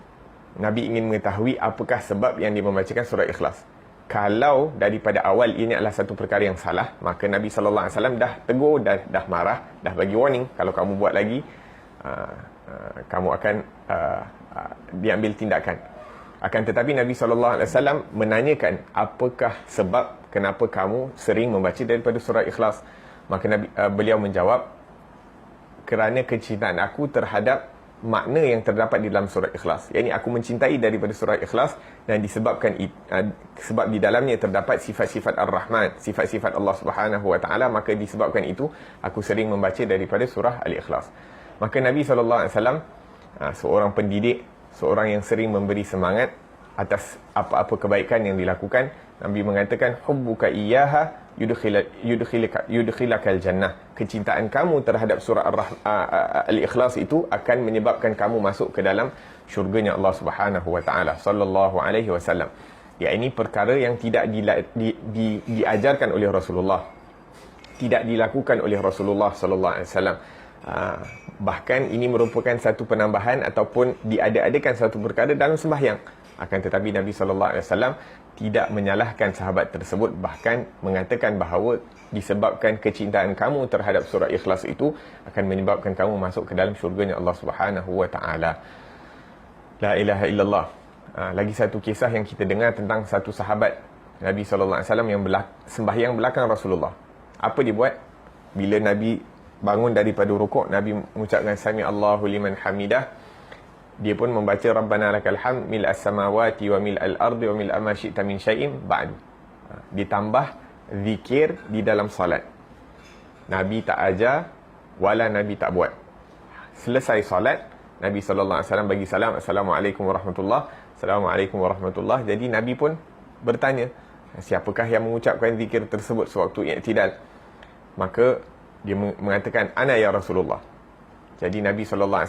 Nabi ingin mengetahui apakah sebab yang dia membacakan surah Ikhlas. Kalau daripada awal ini adalah satu perkara yang salah, maka Nabi sallallahu alaihi wasallam dah tegur, dah marah, dah bagi warning, kalau kamu buat lagi kamu akan diambil tindakan. Akan tetapi Nabi sallallahu alaihi wasallam menanyakan, apakah sebab kenapa kamu sering membaca daripada surah Ikhlas? Maka beliau menjawab, kerana kecintaan aku terhadap makna yang terdapat di dalam surah Ikhlas. Yang ini, aku mencintai daripada surah Ikhlas, dan disebabkan sebab di dalamnya terdapat sifat-sifat Ar-Rahman, sifat-sifat Allah Subhanahu wa taala, maka disebabkan itu aku sering membaca daripada surah Al-Ikhlas. Maka Nabi sallallahu alaihi wasallam, seorang pendidik, seorang yang sering memberi semangat atas apa-apa kebaikan yang dilakukan, Nabi mengatakan, hubbuka iyyaha yudkhilakal jannah. Kecintaan kamu terhadap surah Al-Ikhlas itu akan menyebabkan kamu masuk ke dalam syurganya Allah Subhanahu wa taala, sallallahu alaihi wasallam. Ya, ini perkara yang tidak diajarkan oleh Rasulullah, tidak dilakukan oleh Rasulullah sallallahu alaihi wasallam. Bahkan ini merupakan satu penambahan ataupun diada-adakan satu perkara dalam sembahyang. Akan tetapi Nabi sallallahu alaihi wasallam tidak menyalahkan sahabat tersebut, bahkan mengatakan bahawa disebabkan kecintaan kamu terhadap surah Ikhlas itu akan menyebabkan kamu masuk ke dalam syurganya Allah Subhanahu wa taala. La ilaha illallah. Lagi satu kisah yang kita dengar tentang satu sahabat Nabi sallallahu alaihi wasallam yang sembahyang belakang Rasulullah. Apa dia buat? Bila Nabi bangun daripada rukuk, Nabi mengucapkan sami Allahu liman hamidah, dia pun membaca Rabbana lakal hamd mil'as samawati wa mil'al ardi wa mil'a ma syi'ta min syai'in ba'du. Ditambah zikir di dalam salat. Nabi tak ajar, wala Nabi tak buat. Selesai salat, Nabi sallallahu alaihi wasallam bagi salam, Assalamualaikum warahmatullahi, Assalamualaikum warahmatullahi. Jadi Nabi pun bertanya, siapakah yang mengucapkan zikir tersebut sewaktu i'tidal? Maka dia mengatakan, ana ya Rasulullah. Jadi Nabi SAW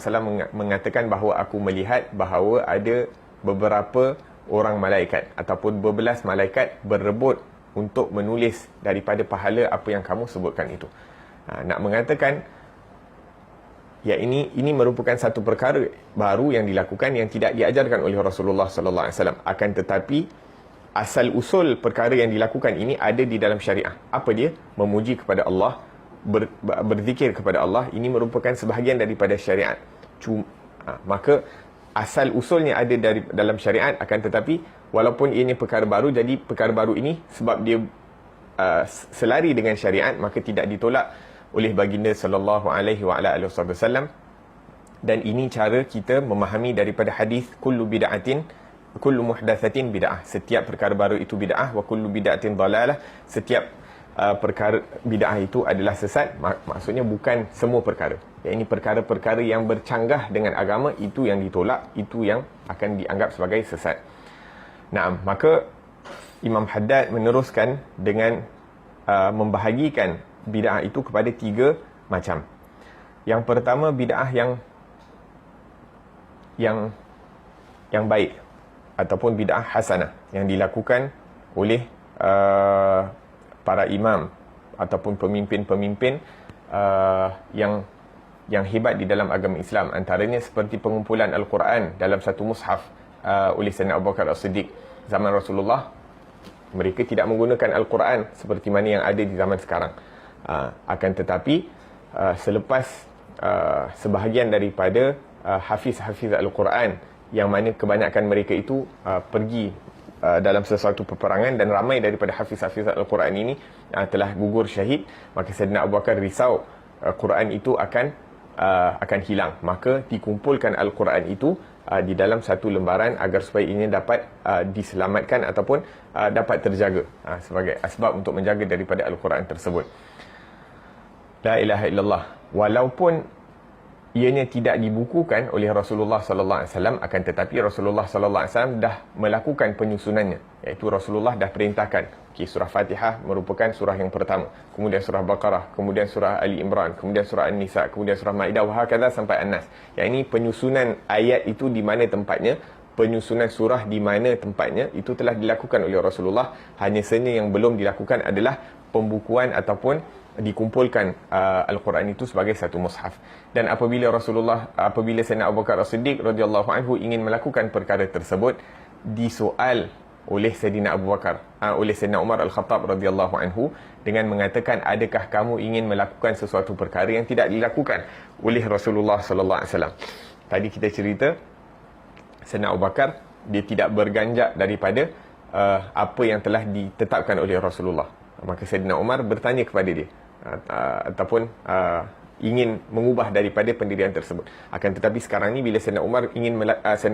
mengatakan bahawa aku melihat bahawa ada beberapa orang malaikat ataupun berbelas malaikat berebut untuk menulis daripada pahala apa yang kamu sebutkan itu. Nak mengatakan, ya ini merupakan satu perkara baru yang dilakukan yang tidak diajarkan oleh Rasulullah SAW. Akan tetapi asal usul perkara yang dilakukan ini ada di dalam syariah. Apa dia? Memuji kepada Allah, berzikir kepada Allah, ini merupakan sebahagian daripada syariat. Maka asal usulnya ada dalam syariat, akan tetapi walaupun ianya perkara baru, jadi perkara baru ini sebab dia selari dengan syariat, maka tidak ditolak oleh baginda sallallahu alaihi wasallam. Dan ini cara kita memahami daripada hadis kullu muhdatsatin bid'ah. Setiap perkara baru itu bid'ah, wa kullu bid'atin dalalah. Setiap perkara bid'ah itu adalah sesat. Maksudnya bukan semua perkara. Ini perkara-perkara yang bercanggah dengan agama, itu yang ditolak, itu yang akan dianggap sebagai sesat. Nah, maka Imam Haddad meneruskan dengan membahagikan bid'ah itu kepada 3 macam. Yang pertama, bid'ah yang baik ataupun bid'ah hasanah yang dilakukan oleh para imam ataupun pemimpin-pemimpin yang hebat di dalam agama Islam. Antaranya seperti pengumpulan Al-Quran dalam satu mushaf oleh Sayyidina Abu Bakar As-Siddiq zaman Rasulullah. Mereka tidak menggunakan Al-Quran seperti mana yang ada di zaman sekarang. Akan tetapi selepas sebahagian daripada hafiz-hafiz Al-Quran, yang mana kebanyakan mereka itu pergi dalam sesuatu peperangan, dan ramai daripada hafiz-hafiz Al-Quran ini telah gugur syahid, maka Sayyidina Abu Bakar risau Quran itu akan hilang. Maka dikumpulkan Al-Quran itu di dalam satu lembaran agar supaya ini dapat diselamatkan ataupun dapat terjaga sebagai asbab untuk menjaga daripada Al-Quran tersebut. La ilaha illallah. Walaupun ianya tidak dibukukan oleh Rasulullah sallallahu alaihi wasallam, akan tetapi Rasulullah sallallahu alaihi wasallam dah melakukan penyusunannya, iaitu Rasulullah dah perintahkan. Surah Fatihah merupakan surah yang pertama, kemudian surah Baqarah, kemudian surah Ali Imran, kemudian surah An-Nisa, kemudian surah Maidah, wahakadha sampai An-Nas. Yang ini penyusunan ayat itu di mana tempatnya, penyusunan surah di mana tempatnya, itu telah dilakukan oleh Rasulullah. Hanya saja yang belum dilakukan adalah pembukuan ataupun dikumpulkan Al-Quran itu sebagai satu mushaf. Dan apabila Sayyidina Abu Bakar As-Siddiq radhiyallahu anhu ingin melakukan perkara tersebut, disoal oleh Sayyidina Abu Bakar, oleh Sayyidina Umar Al-Khattab radhiyallahu anhu, dengan mengatakan, adakah kamu ingin melakukan sesuatu perkara yang tidak dilakukan oleh Rasulullah sallallahu alaihi wasallam? Tadi kita cerita Sayyidina Abu Bakar dia tidak berganjak daripada apa yang telah ditetapkan oleh Rasulullah. Maka Sayyidina Umar bertanya kepada dia, ataupun ingin mengubah daripada pendirian tersebut. Akan tetapi sekarang ni bila Sayyidina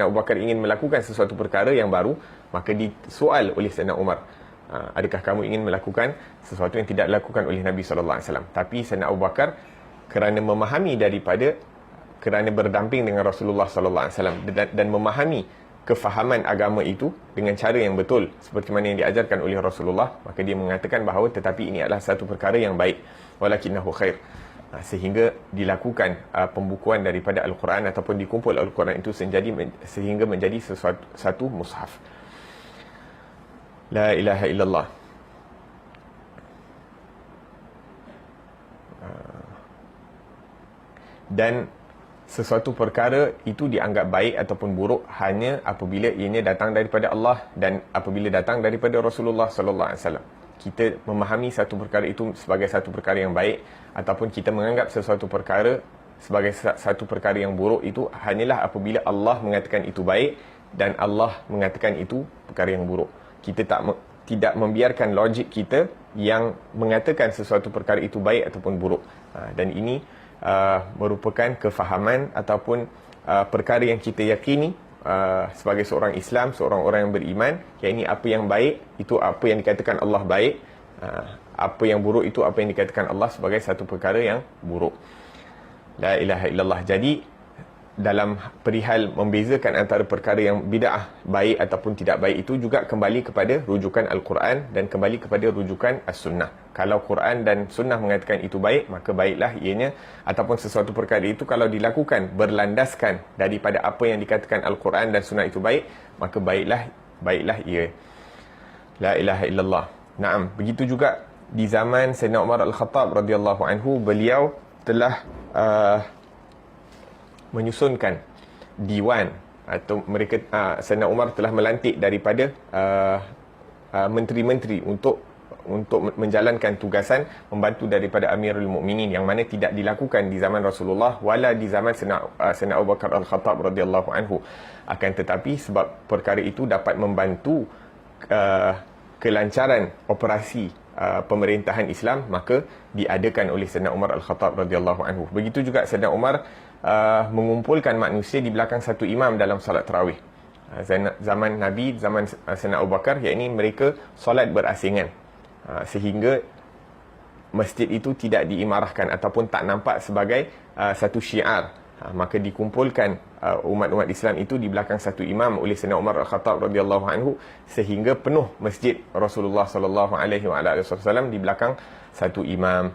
Abu Bakar ingin melakukan sesuatu perkara yang baru, maka disoal oleh Sayyidina Umar, adakah kamu ingin melakukan sesuatu yang tidak dilakukan oleh Nabi sallallahu alaihi wasallam? Tapi Sayyidina Abu Bakar kerana memahami kerana berdamping dengan Rasulullah sallallahu alaihi wasallam dan memahami kefahaman agama itu dengan cara yang betul seperti mana yang diajarkan oleh Rasulullah, maka dia mengatakan bahawa tetapi ini adalah satu perkara yang baik, walakinnahu khair, sehingga dilakukan pembukuan daripada Al-Quran ataupun dikumpul Al-Quran itu sehingga menjadi satu mushaf. La ilaha illallah. Dan sesuatu perkara itu dianggap baik ataupun buruk hanya apabila ianya datang daripada Allah dan apabila datang daripada Rasulullah sallallahu alaihi wasallam. Kita memahami satu perkara itu sebagai satu perkara yang baik, ataupun kita menganggap sesuatu perkara sebagai satu perkara yang buruk, itu hanyalah apabila Allah mengatakan itu baik dan Allah mengatakan itu perkara yang buruk. Kita tidak membiarkan logik kita yang mengatakan sesuatu perkara itu baik ataupun buruk. Dan ini merupakan kefahaman ataupun perkara yang kita yakini sebagai seorang Islam, seorang orang yang beriman, yakni apa yang baik itu apa yang dikatakan Allah baik, apa yang buruk itu apa yang dikatakan Allah sebagai satu perkara yang buruk. La ilaha illallah. Jadi dalam perihal membezakan antara perkara yang bid'ah baik ataupun tidak baik itu juga kembali kepada rujukan Al-Quran dan kembali kepada rujukan As-Sunnah. Kalau Quran dan Sunnah mengatakan itu baik, maka baiklah ianya, ataupun sesuatu perkara itu kalau dilakukan berlandaskan daripada apa yang dikatakan Al-Quran dan Sunnah itu baik, maka baiklah ia. La ilaha illallah. Naam, begitu juga di zaman Sayyidina Umar Al-Khattab radhiyallahu anhu, beliau telah menyusunkan diwan, atau mereka Sayyidina Umar telah melantik daripada menteri-menteri untuk untuk menjalankan tugasan membantu daripada Amirul Mukminin, yang mana tidak dilakukan di zaman Rasulullah wala di zaman Sayyidina Abu Bakar Al-Khattab radhiyallahu anhu. Akan tetapi sebab perkara itu dapat membantu kelancaran operasi pemerintahan Islam, maka diadakan oleh Sayyidina Umar Al-Khattab radhiyallahu anhu. Begitu juga Sayyidina Umar mengumpulkan manusia di belakang satu imam dalam salat tarawih. Zaman Nabi, zaman Sayyidina Abu Bakar, yakni mereka solat berasingan, sehingga masjid itu tidak diimarahkan ataupun tak nampak sebagai satu syiar. Maka dikumpulkan umat-umat Islam itu di belakang satu imam oleh Sayyidina Umar Al-Khattab radhiyallahu anhu, sehingga penuh masjid Rasulullah sallallahu alaihi wasallam di belakang satu imam.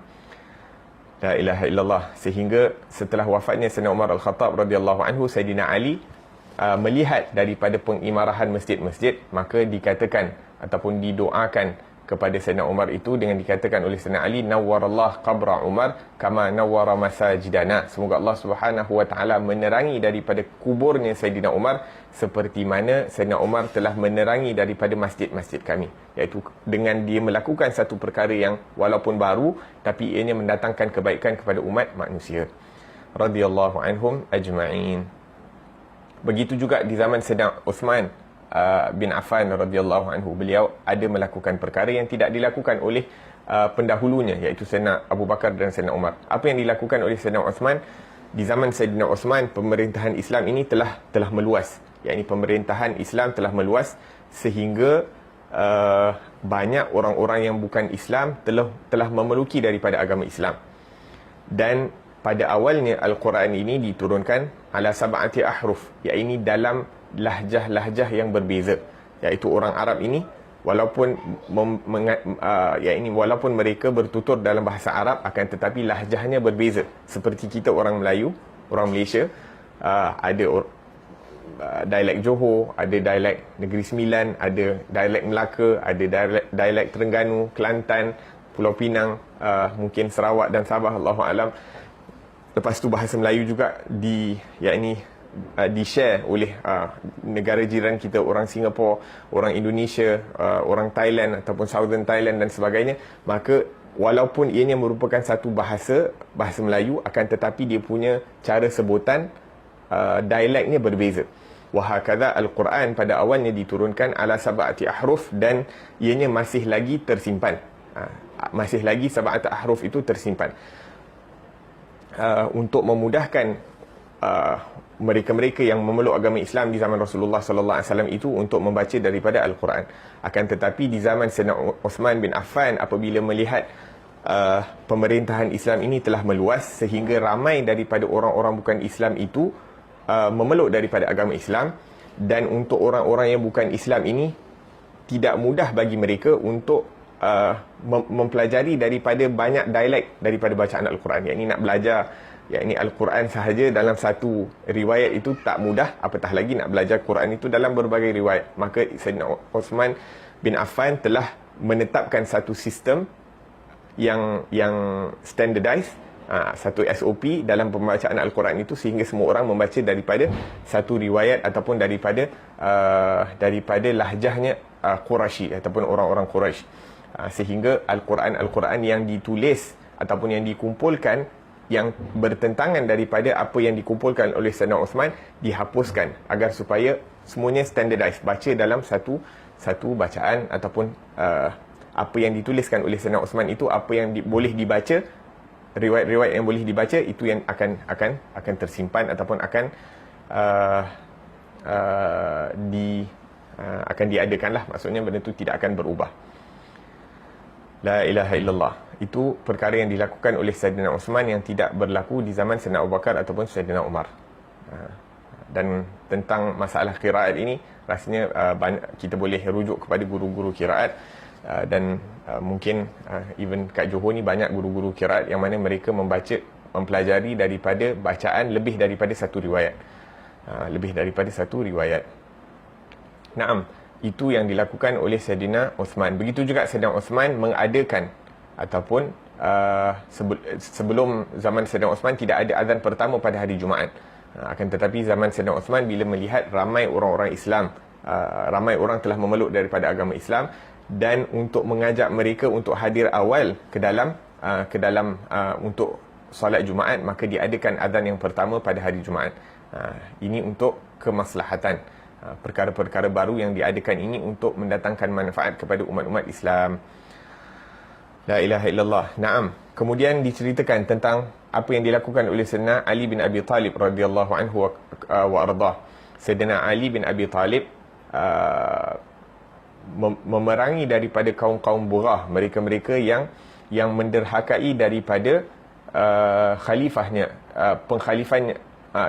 La ilaha illallah. Sehingga setelah wafatnya Sayyidina Umar Al-Khattab radhiyallahu anhu, Sayyidina Ali melihat daripada pengimarahan masjid-masjid, maka dikatakan ataupun didoakan kepada Sayyidina Umar itu dengan dikatakan oleh Sayyidina Ali, nawwarallah qabra Umar kama nawwara masajidana. Semoga Allah Subhanahu wa taala menerangi daripada kuburnya Sayyidina Umar seperti mana Sayyidina Umar telah menerangi daripada masjid-masjid kami, iaitu dengan dia melakukan satu perkara yang walaupun baru tapi ianya mendatangkan kebaikan kepada umat manusia. Radhiyallahu anhum ajma'in. Begitu juga di zaman Sayyidina Uthman bin Affan radhiyallahu anhu, beliau ada melakukan perkara yang tidak dilakukan oleh pendahulunya, iaitu Sayyidina Abu Bakar dan Sayyidina Umar. Apa yang dilakukan oleh Sayyidina Uthman? Di zaman Sayyidina Uthman, pemerintahan Islam ini telah meluas, yakni pemerintahan Islam telah meluas sehingga banyak orang-orang yang bukan Islam telah memeluk daripada agama Islam. Dan pada awalnya Al-Quran ini diturunkan ala sab'ati ahruf, yakni dalam lahjah-lahjah yang berbeza, iaitu orang Arab ini walaupun walaupun mereka bertutur dalam bahasa Arab, akan tetapi lahjahnya berbeza. Seperti kita orang Melayu, orang Malaysia, ada dialek Johor, ada dialek Negeri Sembilan, ada dialek Melaka, ada dialek Terengganu, Kelantan, Pulau Pinang, mungkin Sarawak dan Sabah, Allahu alam. Lepas tu bahasa Melayu juga di-share oleh negara jiran kita, orang Singapura, orang Indonesia, orang Thailand ataupun Southern Thailand dan sebagainya. Maka walaupun ianya merupakan satu bahasa Melayu, akan tetapi dia punya cara sebutan dialeknya berbeza. Wahakadha Al-Quran pada awalnya diturunkan ala sab'ati ahruf, dan ianya masih lagi tersimpan. Masih lagi sab'ati ahruf itu tersimpan. Untuk memudahkan mereka-mereka yang memeluk agama Islam di zaman Rasulullah sallallahu alaihi wasallam itu untuk membaca daripada Al-Quran. Akan tetapi di zaman Sayyidina Uthman bin Affan, apabila melihat pemerintahan Islam ini telah meluas sehingga ramai daripada orang-orang bukan Islam itu memeluk daripada agama Islam, dan untuk orang-orang yang bukan Islam ini tidak mudah bagi mereka untuk mempelajari daripada banyak dialek daripada bacaan Al-Quran. Yang ini nak belajar Al-Quran sahaja dalam satu riwayat itu tak mudah, apatah lagi nak belajar Quran itu dalam berbagai riwayat. Maka Sayyidina Uthman bin Affan telah menetapkan satu sistem yang standardized, satu SOP dalam pembacaan Al-Quran itu, sehingga semua orang membaca daripada satu riwayat ataupun daripada lahjahnya Quraisy ataupun orang-orang Quraisy, sehingga Al-Quran yang ditulis ataupun yang dikumpulkan yang bertentangan daripada apa yang dikumpulkan oleh Sayyidina Uthman dihapuskan, agar supaya semuanya standardized, baca dalam satu bacaan ataupun apa yang dituliskan oleh Sayyidina Uthman itu, apa yang boleh dibaca, riwayat-riwayat yang boleh dibaca itu yang akan tersimpan ataupun akan diadakanlah, maksudnya benda itu tidak akan berubah. La ilaha illallah. Itu perkara yang dilakukan oleh Sayyidina Uthman yang tidak berlaku di zaman Sayyidina Abu Bakar ataupun Sayyidina Umar. Dan tentang masalah qiraat ini, rasanya kita boleh rujuk kepada guru-guru qiraat, dan mungkin even kat Johor ni banyak guru-guru qiraat yang mana mereka mempelajari daripada bacaan lebih daripada satu riwayat. Naam, itu yang dilakukan oleh Sayyidina Uthman. Begitu juga Sayyidina Uthman mengadakan ataupun sebelum zaman Sayyidina Uthman tidak ada azan pertama pada hari Jumaat. Akan tetapi zaman Sayyidina Uthman, bila melihat ramai orang-orang Islam, ramai orang telah memeluk daripada agama Islam, dan untuk mengajak mereka untuk hadir awal ke dalam untuk solat Jumaat, maka diadakan azan yang pertama pada hari Jumaat. Ini untuk kemaslahatan. Perkara-perkara baru yang diadakan ini untuk mendatangkan manfaat kepada umat-umat Islam. La ilaha illallah. Naam. Kemudian diceritakan tentang apa yang dilakukan oleh Sayyidina Ali bin Abi Talib radhiyallahu anhu wa ardah. Sayyidina Ali bin Abi Talib memerangi daripada kaum-kaum burah, mereka-mereka yang menderhakai daripada khalifahnya, penghalifannya,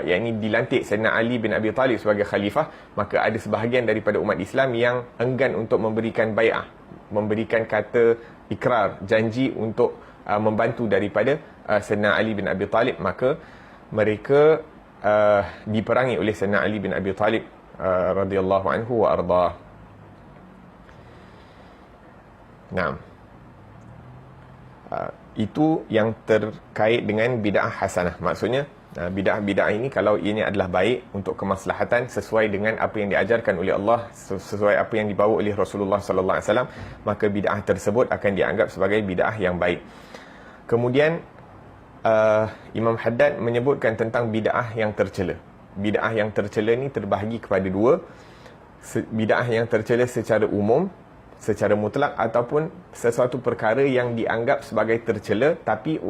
yakni dilantik Sayyidina Ali bin Abi Talib sebagai khalifah. Maka ada sebahagian daripada umat Islam yang enggan untuk memberikan bai'ah, memberikan kata ikrar, janji untuk membantu daripada Sayyidina Ali bin Abi Talib. Maka mereka diperangi oleh Sayyidina Ali bin Abi Talib radhiyallahu anhu wa ardah. Naam. Itu yang terkait dengan bid'ah hasanah. Maksudnya bid'ah ini kalau ini adalah baik untuk kemaslahatan sesuai dengan apa yang diajarkan oleh Allah, sesuai apa yang dibawa oleh Rasulullah sallallahu alaihi wasallam, maka bid'ah tersebut akan dianggap sebagai bid'ah yang baik. Kemudian Imam Haddad menyebutkan tentang bid'ah yang tercela. Bid'ah yang tercela ni terbahagi kepada dua. Bid'ah yang tercela secara umum, secara mutlak, ataupun sesuatu perkara yang dianggap sebagai tercela tapi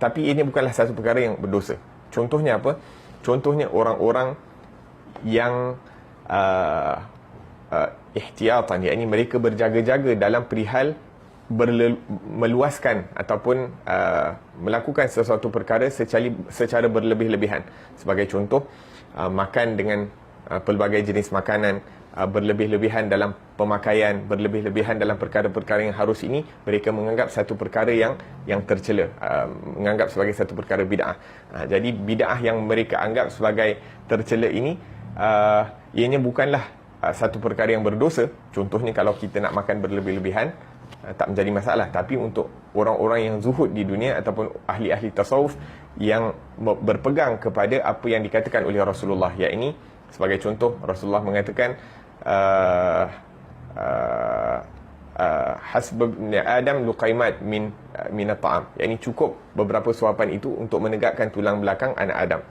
tapi ini bukanlah satu perkara yang berdosa. Contohnya apa? Contohnya orang-orang yang ihtiyatan, yakni mereka berjaga-jaga dalam perihal meluaskan ataupun melakukan sesuatu perkara secara berlebih-lebihan. Sebagai contoh, makan dengan pelbagai jenis makanan, berlebih-lebihan dalam pemakaian, berlebih-lebihan dalam perkara-perkara yang harus ini, mereka menganggap satu perkara yang tercela, menganggap sebagai satu perkara bid'ah. Jadi bid'ah yang mereka anggap sebagai tercela ini, ianya bukanlah satu perkara yang berdosa. Contohnya kalau kita nak makan berlebih-lebihan, tak menjadi masalah. Tapi untuk orang-orang yang zuhud di dunia ataupun ahli-ahli tasawuf yang berpegang kepada apa yang dikatakan oleh Rasulullah, yakni sebagai contoh Rasulullah mengatakan hasb Adam luqaimat min at-ta'am, yakni cukup beberapa suapan itu untuk menegakkan tulang belakang anak Adam.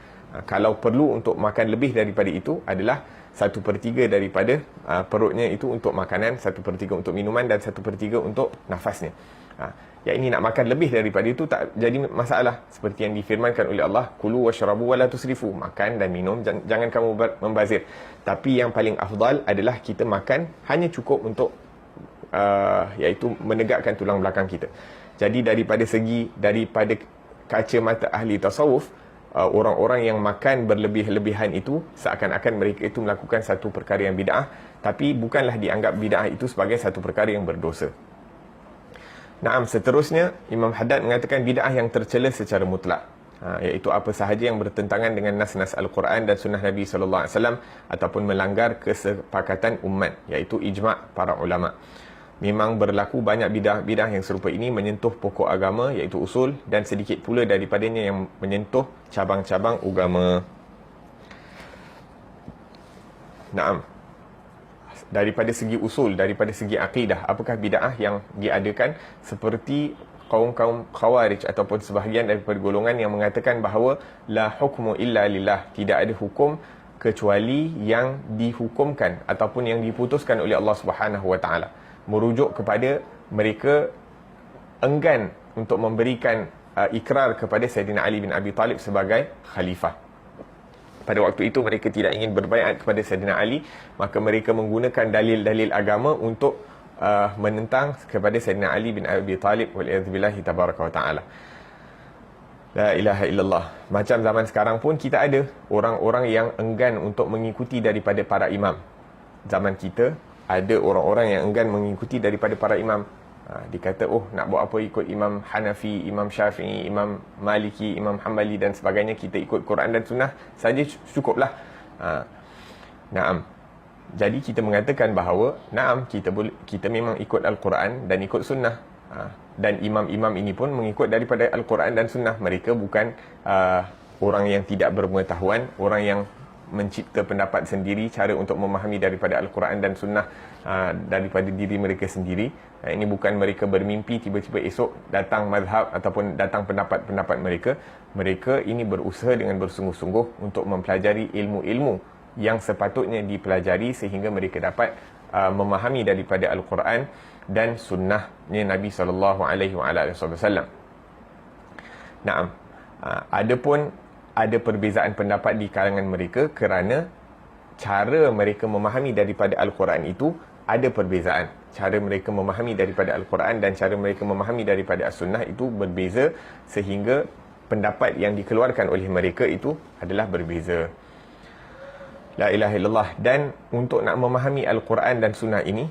Kalau perlu untuk makan lebih daripada itu adalah 1/3 daripada perutnya itu untuk makanan, 1/3 untuk minuman, dan 1/3 untuk nafasnya. Yang ini nak makan lebih daripada itu tak jadi masalah, seperti yang difirmankan oleh Allah, kulu washrabu wala tusrifu, makan dan minum, jangan kamu membazir. Tapi yang paling afdal adalah kita makan hanya cukup untuk iaitu menegakkan tulang belakang kita. Jadi daripada kacamata ahli tasawuf, orang-orang yang makan berlebih-lebihan itu seakan-akan mereka itu melakukan satu perkara yang bid'ah, tapi bukanlah dianggap bid'ah itu sebagai satu perkara yang berdosa. Naam, seterusnya Imam Haddad mengatakan bid'ah yang tercela secara mutlak, iaitu apa sahaja yang bertentangan dengan nas-nas Al-Quran dan sunnah Nabi SAW ataupun melanggar kesepakatan umat, iaitu ijma' para ulama. Memang berlaku banyak bidah-bidah yang serupa ini menyentuh pokok agama, iaitu usul, dan sedikit pula daripadanya yang menyentuh cabang-cabang agama. Naam. Daripada segi usul, daripada segi akidah, apakah bid'ah yang diadakan? Seperti kaum-kaum khawarij ataupun sebahagian daripada golongan yang mengatakan bahawa la hukmu illa lillah, tidak ada hukum kecuali yang dihukumkan ataupun yang diputuskan oleh Allah Subhanahu wa taala, merujuk kepada mereka enggan untuk memberikan ikrar kepada Sayyidina Ali bin Abi Talib sebagai khalifah. Pada waktu itu mereka tidak ingin berbaiat kepada Sayyidina Ali, maka mereka menggunakan dalil-dalil agama untuk menentang kepada Sayyidina Ali bin Abi Talib, wal'iyadzubillahi tabaraka wa ta'ala. La ilaha illallah. Macam zaman sekarang pun kita ada orang-orang yang enggan untuk mengikuti daripada para imam. Zaman kita ada orang-orang yang enggan mengikuti daripada para imam. Dikata, nak buat apa ikut Imam Hanafi, Imam Syafi'i, Imam Maliki, Imam Hanbali dan sebagainya, kita ikut Quran dan Sunnah saja cukuplah. Naam. Jadi kita mengatakan bahawa naam, kita memang ikut Al-Quran dan ikut Sunnah. Dan imam-imam ini pun mengikut daripada Al-Quran dan Sunnah. Mereka bukan orang yang tidak berpengetahuan, orang yang mencipta pendapat sendiri, cara untuk memahami daripada Al-Quran dan Sunnah daripada diri mereka sendiri. Ini bukan mereka bermimpi tiba-tiba esok datang mazhab ataupun datang pendapat-pendapat mereka. Mereka ini berusaha dengan bersungguh-sungguh untuk mempelajari ilmu-ilmu yang sepatutnya dipelajari sehingga mereka dapat memahami daripada Al-Quran dan Sunnahnya Nabi SAW. Naam. Adapun ada perbezaan pendapat di kalangan mereka kerana cara mereka memahami daripada Al-Quran itu ada perbezaan. Cara mereka memahami daripada Al-Quran dan cara mereka memahami daripada As-Sunnah itu berbeza sehingga pendapat yang dikeluarkan oleh mereka itu adalah berbeza. La ilaha illallah. Dan untuk nak memahami Al-Quran dan Sunnah ini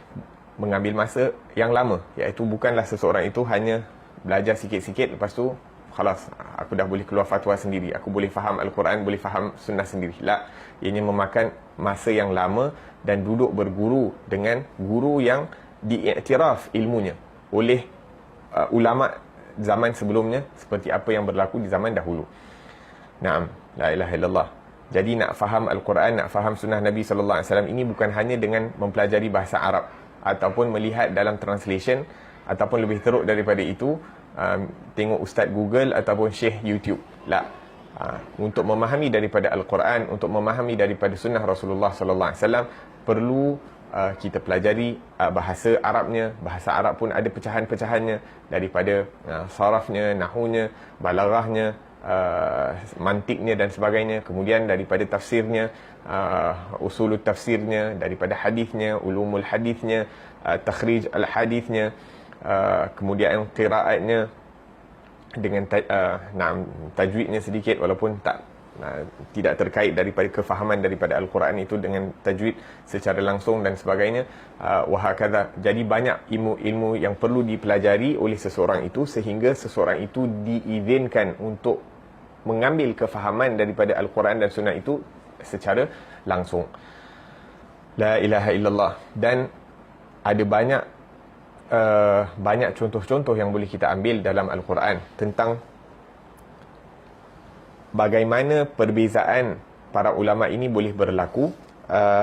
mengambil masa yang lama, iaitu bukanlah seseorang itu hanya belajar sikit-sikit lepas tu khalas, aku dah boleh keluar fatwa sendiri, aku boleh faham Al-Quran, boleh faham Sunnah sendiri. La, ianya memakan masa yang lama dan duduk berguru dengan guru yang diiktiraf ilmunya oleh ulama zaman sebelumnya, seperti apa yang berlaku di zaman dahulu. Naam, la ilaha illallah. Jadi nak faham Al-Quran, nak faham Sunnah Nabi SAW ini bukan hanya dengan mempelajari bahasa Arab ataupun melihat dalam translation, ataupun lebih teruk daripada itu tengok Ustaz Google ataupun Syekh YouTube. La. Untuk memahami daripada Al-Quran, untuk memahami daripada Sunnah Rasulullah SAW, perlu kita pelajari bahasa Arabnya. Bahasa Arab pun ada pecahan-pecahannya, daripada sarafnya, nahunya, balaghahnya, mantiknya dan sebagainya. Kemudian daripada tafsirnya, usulut tafsirnya, daripada hadisnya, ulumul hadisnya, takhrij al-hadisnya, kemudian qiraatnya dengan tajwidnya sedikit, walaupun tidak terkait daripada kefahaman daripada Al-Quran itu dengan tajwid secara langsung dan sebagainya, wahakadha. Jadi banyak ilmu-ilmu yang perlu dipelajari oleh seseorang itu sehingga seseorang itu diizinkan untuk mengambil kefahaman daripada Al-Quran dan Sunnah itu secara langsung. La ilaha illallah. Dan ada banyak contoh-contoh yang boleh kita ambil dalam Al-Quran tentang bagaimana perbezaan para ulama ini boleh berlaku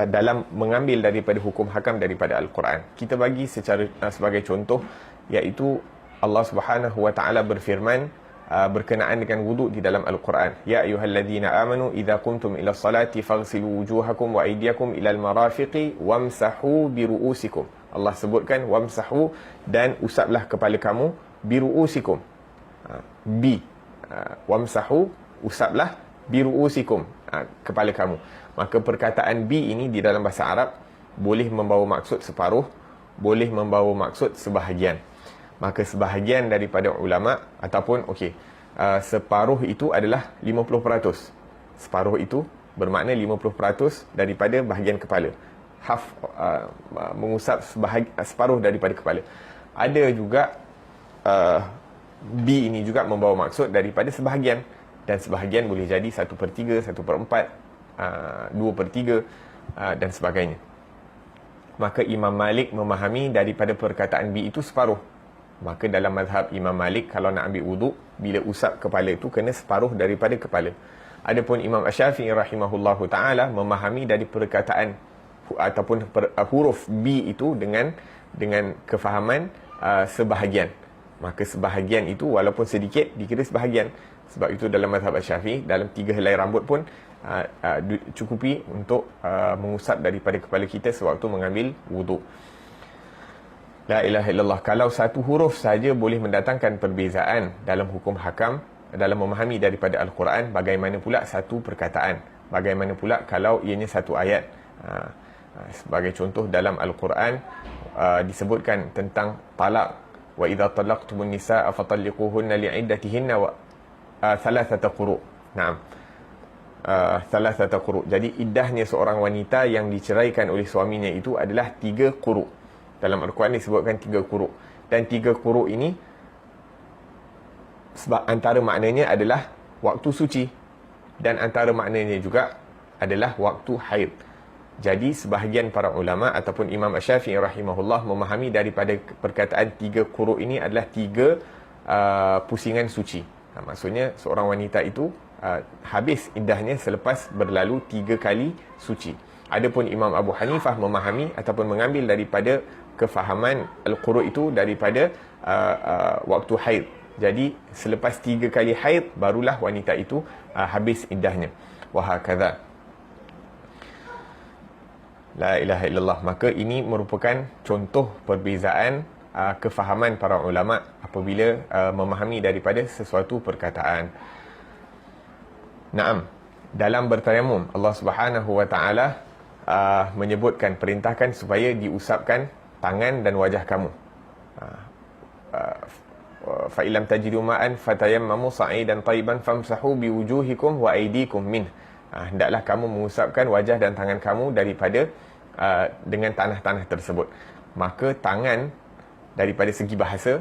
dalam mengambil daripada hukum hakam daripada Al-Quran. Kita bagi sebagai contoh, iaitu Allah Subhanahu wa taala berfirman berkenaan dengan wuduk di dalam Al-Quran. Ya ayyuhalladzina amanu idza qumtum ila salati faghsilu wujuhakum wa aydiyakum ila al-marafiqi wamsahu biru'usikum. Allah sebutkan wamsahu, dan usaplah kepala kamu, biru'usikum, wamsahu, usaplah, biru'usikum, kepala kamu. Maka perkataan bi ini di dalam bahasa Arab boleh membawa maksud separuh, boleh membawa maksud sebahagian. Maka sebahagian daripada ulama ataupun separuh itu adalah 50%. Separuh itu bermakna 50% daripada bahagian kepala. Mengusap separuh daripada kepala. Ada juga B ini juga membawa maksud daripada sebahagian, dan sebahagian boleh jadi 1/3, 1/4, 2/3 dan sebagainya. Maka Imam Malik memahami daripada perkataan B itu separuh. Maka dalam mazhab Imam Malik, kalau nak ambil wuduk, bila usap kepala itu kena separuh daripada kepala. Adapun Imam Asy-Syafi'i rahimahullahu ta'ala memahami dari perkataan ataupun huruf B itu dengan kefahaman sebahagian. Maka sebahagian itu walaupun sedikit dikira sebahagian. Sebab itu dalam mazhab Asy-Syafi'i, dalam 3 helai rambut pun cukupi untuk mengusap daripada kepala kita sewaktu mengambil wuduk. La ilaha illallah. Kalau satu huruf saja boleh mendatangkan perbezaan dalam hukum hakam, dalam memahami daripada Al-Quran, bagaimana pula satu perkataan? Bagaimana pula kalau ianya satu ayat? Sebagai contoh, dalam Al-Quran disebutkan tentang talak. Wa idza talaqtumun nisaa fatalliquhunna li'iddatihinna wa thalathata quru'. Naam. Thalathata quru'. Jadi iddahnya seorang wanita yang diceraikan oleh suaminya itu adalah 3 quru'. Dalam Al-Quran disebutkan 3 quru'. Dan 3 quru' ini sebab antara maknanya adalah waktu suci, dan antara maknanya juga adalah waktu haid. Jadi sebahagian para ulama ataupun Imam Asy-Syafi'i rahimahullah memahami daripada perkataan 3 quru' ini adalah 3 pusingan suci. Maksudnya seorang wanita itu habis iddahnya selepas berlalu 3 kali suci. Adapun Imam Abu Hanifah memahami ataupun mengambil daripada kefahaman al-quru' itu daripada waktu haid. Jadi selepas 3 kali haid barulah wanita itu habis iddahnya. Wahakadha. La ilaha illallah. Maka ini merupakan contoh perbezaan kefahaman para ulama apabila memahami daripada sesuatu perkataan. Naam, dalam bertayamum Allah Subhanahu wa taala menyebutkan, perintahkan supaya diusapkan tangan dan wajah kamu. Fa illam tajidu ma'an fatayammamu sa'idan tayyiban famsahu biwujuhikum wa aydikum min. Hendaklah kamu mengusapkan wajah dan tangan kamu daripada dengan tanah-tanah tersebut. Maka tangan daripada segi bahasa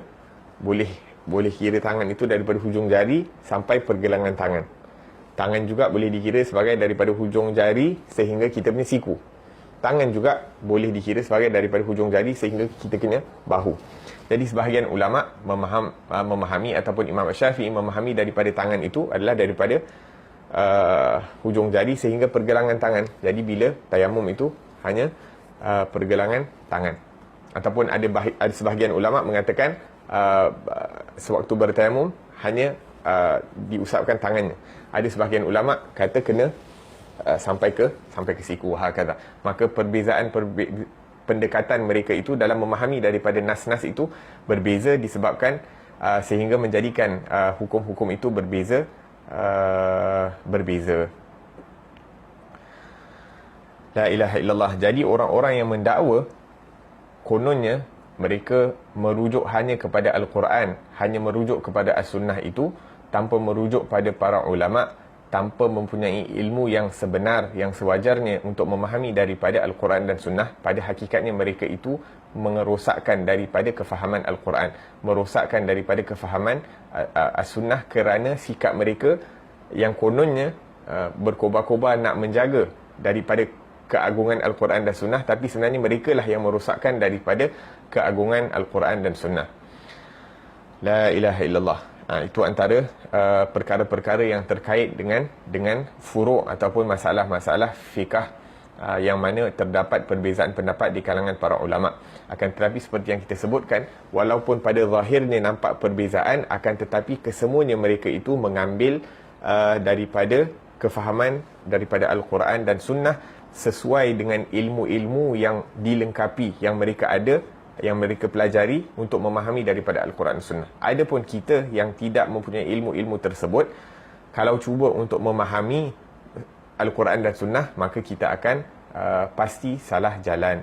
boleh kira tangan itu daripada hujung jari sampai pergelangan tangan. Tangan juga boleh dikira sebagai daripada hujung jari sehingga kita punya siku. Tangan juga boleh dikira sebagai daripada hujung jari sehingga kita punya bahu. Jadi sebahagian ulama memahami ataupun Imam Syafi'i memahami daripada tangan itu adalah daripada hujung jari sehingga pergelangan tangan. Jadi bila tayamum itu hanya pergelangan tangan. Ataupun ada sebahagian ulama mengatakan sewaktu bertayamum hanya diusapkan tangannya. Ada sebahagian ulama kata kena sampai ke siku. Hakadha. Maka pendekatan mereka itu dalam memahami daripada nas-nas itu berbeza disebabkan sehingga menjadikan hukum-hukum itu berbeza. La ilaha illallah. Jadi orang-orang yang mendakwa kononnya mereka merujuk hanya kepada Al-Quran, hanya merujuk kepada As-Sunnah itu tanpa merujuk pada para ulama, tanpa mempunyai ilmu yang sebenar, yang sewajarnya untuk memahami daripada Al-Quran dan Sunnah. Pada hakikatnya mereka itu mengerosakkan daripada kefahaman Al-Quran, merosakkan daripada kefahaman As-Sunnah kerana sikap mereka yang kononnya berkobar-kobar nak menjaga daripada keagungan Al-Quran dan Sunnah, tapi sebenarnya mereka lah yang merosakkan daripada keagungan Al-Quran dan Sunnah. La ilaha illallah. Itu antara perkara-perkara yang terkait dengan furu' ataupun masalah-masalah fiqh yang mana terdapat perbezaan pendapat di kalangan para ulama. Akan tetapi seperti yang kita sebutkan, walaupun pada zahirnya nampak perbezaan, akan tetapi kesemuanya mereka itu mengambil daripada kefahaman daripada Al-Quran dan Sunnah sesuai dengan ilmu-ilmu yang dilengkapi, yang mereka ada, yang mereka pelajari untuk memahami daripada Al-Quran dan Sunnah. Adapun kita yang tidak mempunyai ilmu-ilmu tersebut, kalau cuba untuk memahami Al-Quran dan Sunnah, maka kita akan pasti salah jalan.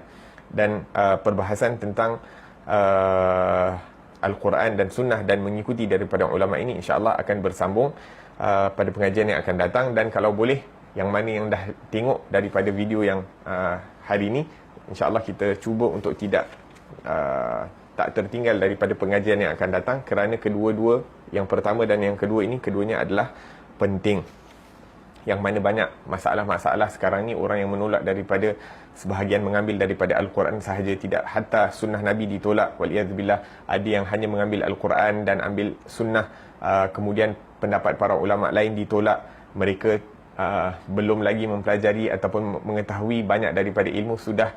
Dan perbahasan tentang Al-Quran dan Sunnah dan mengikuti daripada ulama ini insya-Allah akan bersambung pada pengajian yang akan datang. Dan kalau boleh, yang mana yang dah tengok daripada video yang hari ini, insya-Allah kita cuba untuk tidak tak tertinggal daripada pengajian yang akan datang, kerana kedua-dua, yang pertama dan yang kedua ini, keduanya adalah penting. Yang mana banyak masalah-masalah sekarang ni orang yang menolak daripada, sebahagian mengambil daripada Al-Quran sahaja, tidak, hatta sunnah Nabi ditolak, waliyadzubillah. Ada yang hanya mengambil Al-Quran dan ambil sunnah, kemudian pendapat para ulama lain ditolak. Mereka belum lagi mempelajari ataupun mengetahui banyak daripada ilmu, sudah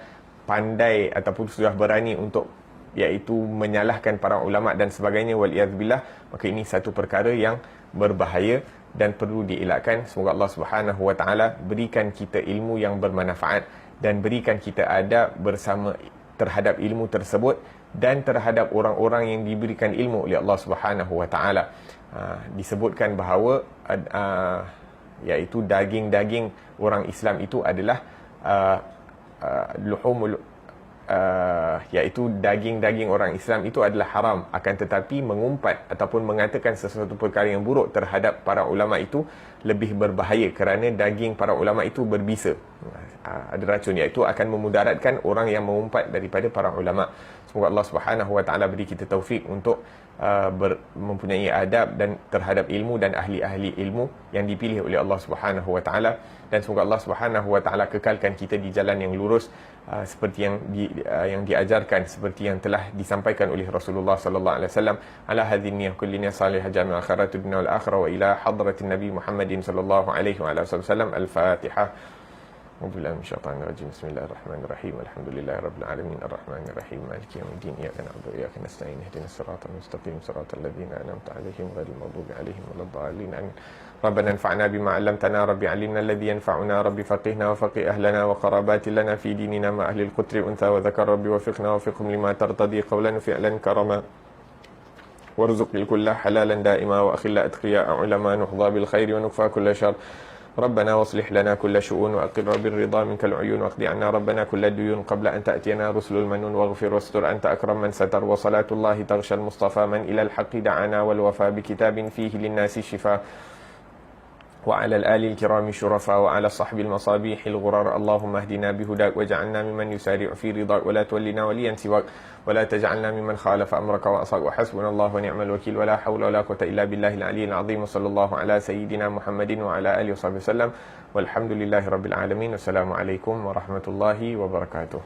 pandai ataupun sudah berani untuk iaitu menyalahkan para ulama dan sebagainya, waliyadzubillah. Maka ini satu perkara yang berbahaya dan perlu dielakkan. Semoga Allah Subhanahu wa taala berikan kita ilmu yang bermanfaat dan berikan kita adab bersama terhadap ilmu tersebut dan terhadap orang-orang yang diberikan ilmu oleh Allah Subhanahu wa taala. Disebutkan bahawa iaitu daging-daging orang Islam itu adalah luhumul iaitu daging-daging orang Islam itu adalah haram. Akan tetapi mengumpat ataupun mengatakan sesuatu perkara yang buruk terhadap para ulama itu lebih berbahaya, kerana daging para ulama itu berbisa. ada racun, iaitu akan memudaratkan orang yang mengumpat daripada para ulama. Semoga Allah Subhanahu Wa Taala beri kita taufik untuk mempunyai adab dan terhadap ilmu dan ahli-ahli ilmu yang dipilih oleh Allah Subhanahu Wa Taala, dan semoga Allah Subhanahu Wa Taala kekalkan kita di jalan yang lurus seperti yang diajarkan, seperti yang telah disampaikan oleh Rasulullah sallallahu alaihi wasallam. Ala hadhihi niyyah kulli niyyah salihah jami'a khairatid dunya wal akhirah wa ila hadratin nabi Muhammadin sallallahu alaihi wa alihi wasallam. Al-Fatihah. Wabillahi minasyaitonir rajim. Bismillahirrahmanirrahim. Alhamdulillahi rabbil alamin arrahmanir rahim maliki yaumiddin iyyaka na'budu wa iyyaka nasta'in ihdinas siratal mustaqim siratal ladzina an'amta 'alaihim ghairil maghdubi 'alaihim waladdallin. ربنا انفعنا بما علمتنا رب علمنا الذي ينفعنا رب فقهنا وفقه أهلنا وقرابات لنا في ديننا مع أهل القتر أنثى وذكر رب وفقنا وفقهم لما ترتضي قولا وفعلا كرما وارزق الكل حلالا دائما وأخلا أتقياء علماء نحظى بالخير ونكفى كل شر ربنا واصلح لنا كل شؤون وأقر بالرضا منك العيون واقض عنا ربنا كل الديون قبل أن تأتينا رسل المنون واغفر واستر أنت أكرم من ستر وصلاة الله تغشى المصطفى من إلى الحق دعانا والوفى بكتاب فيه للناس الشفاء وعلى الآل الكرام الشرفاء وعلى صحب المصابيح الغرار. اللهم اهدنا بهداك واجعلنا ممن يسارع في رضاك ولا تولنا وليا سواك ولا تجعلنا ممن خالف أمرك وأصاك وحسبنا الله ونعم الوكيل ولا حول ولا قوة إلا بالله العلي العظيم. وصلى الله على سيدنا محمد وعلى آله وصحبه وسلم والحمد لله رب العالمين. والسلام عليكم ورحمة الله وبركاته.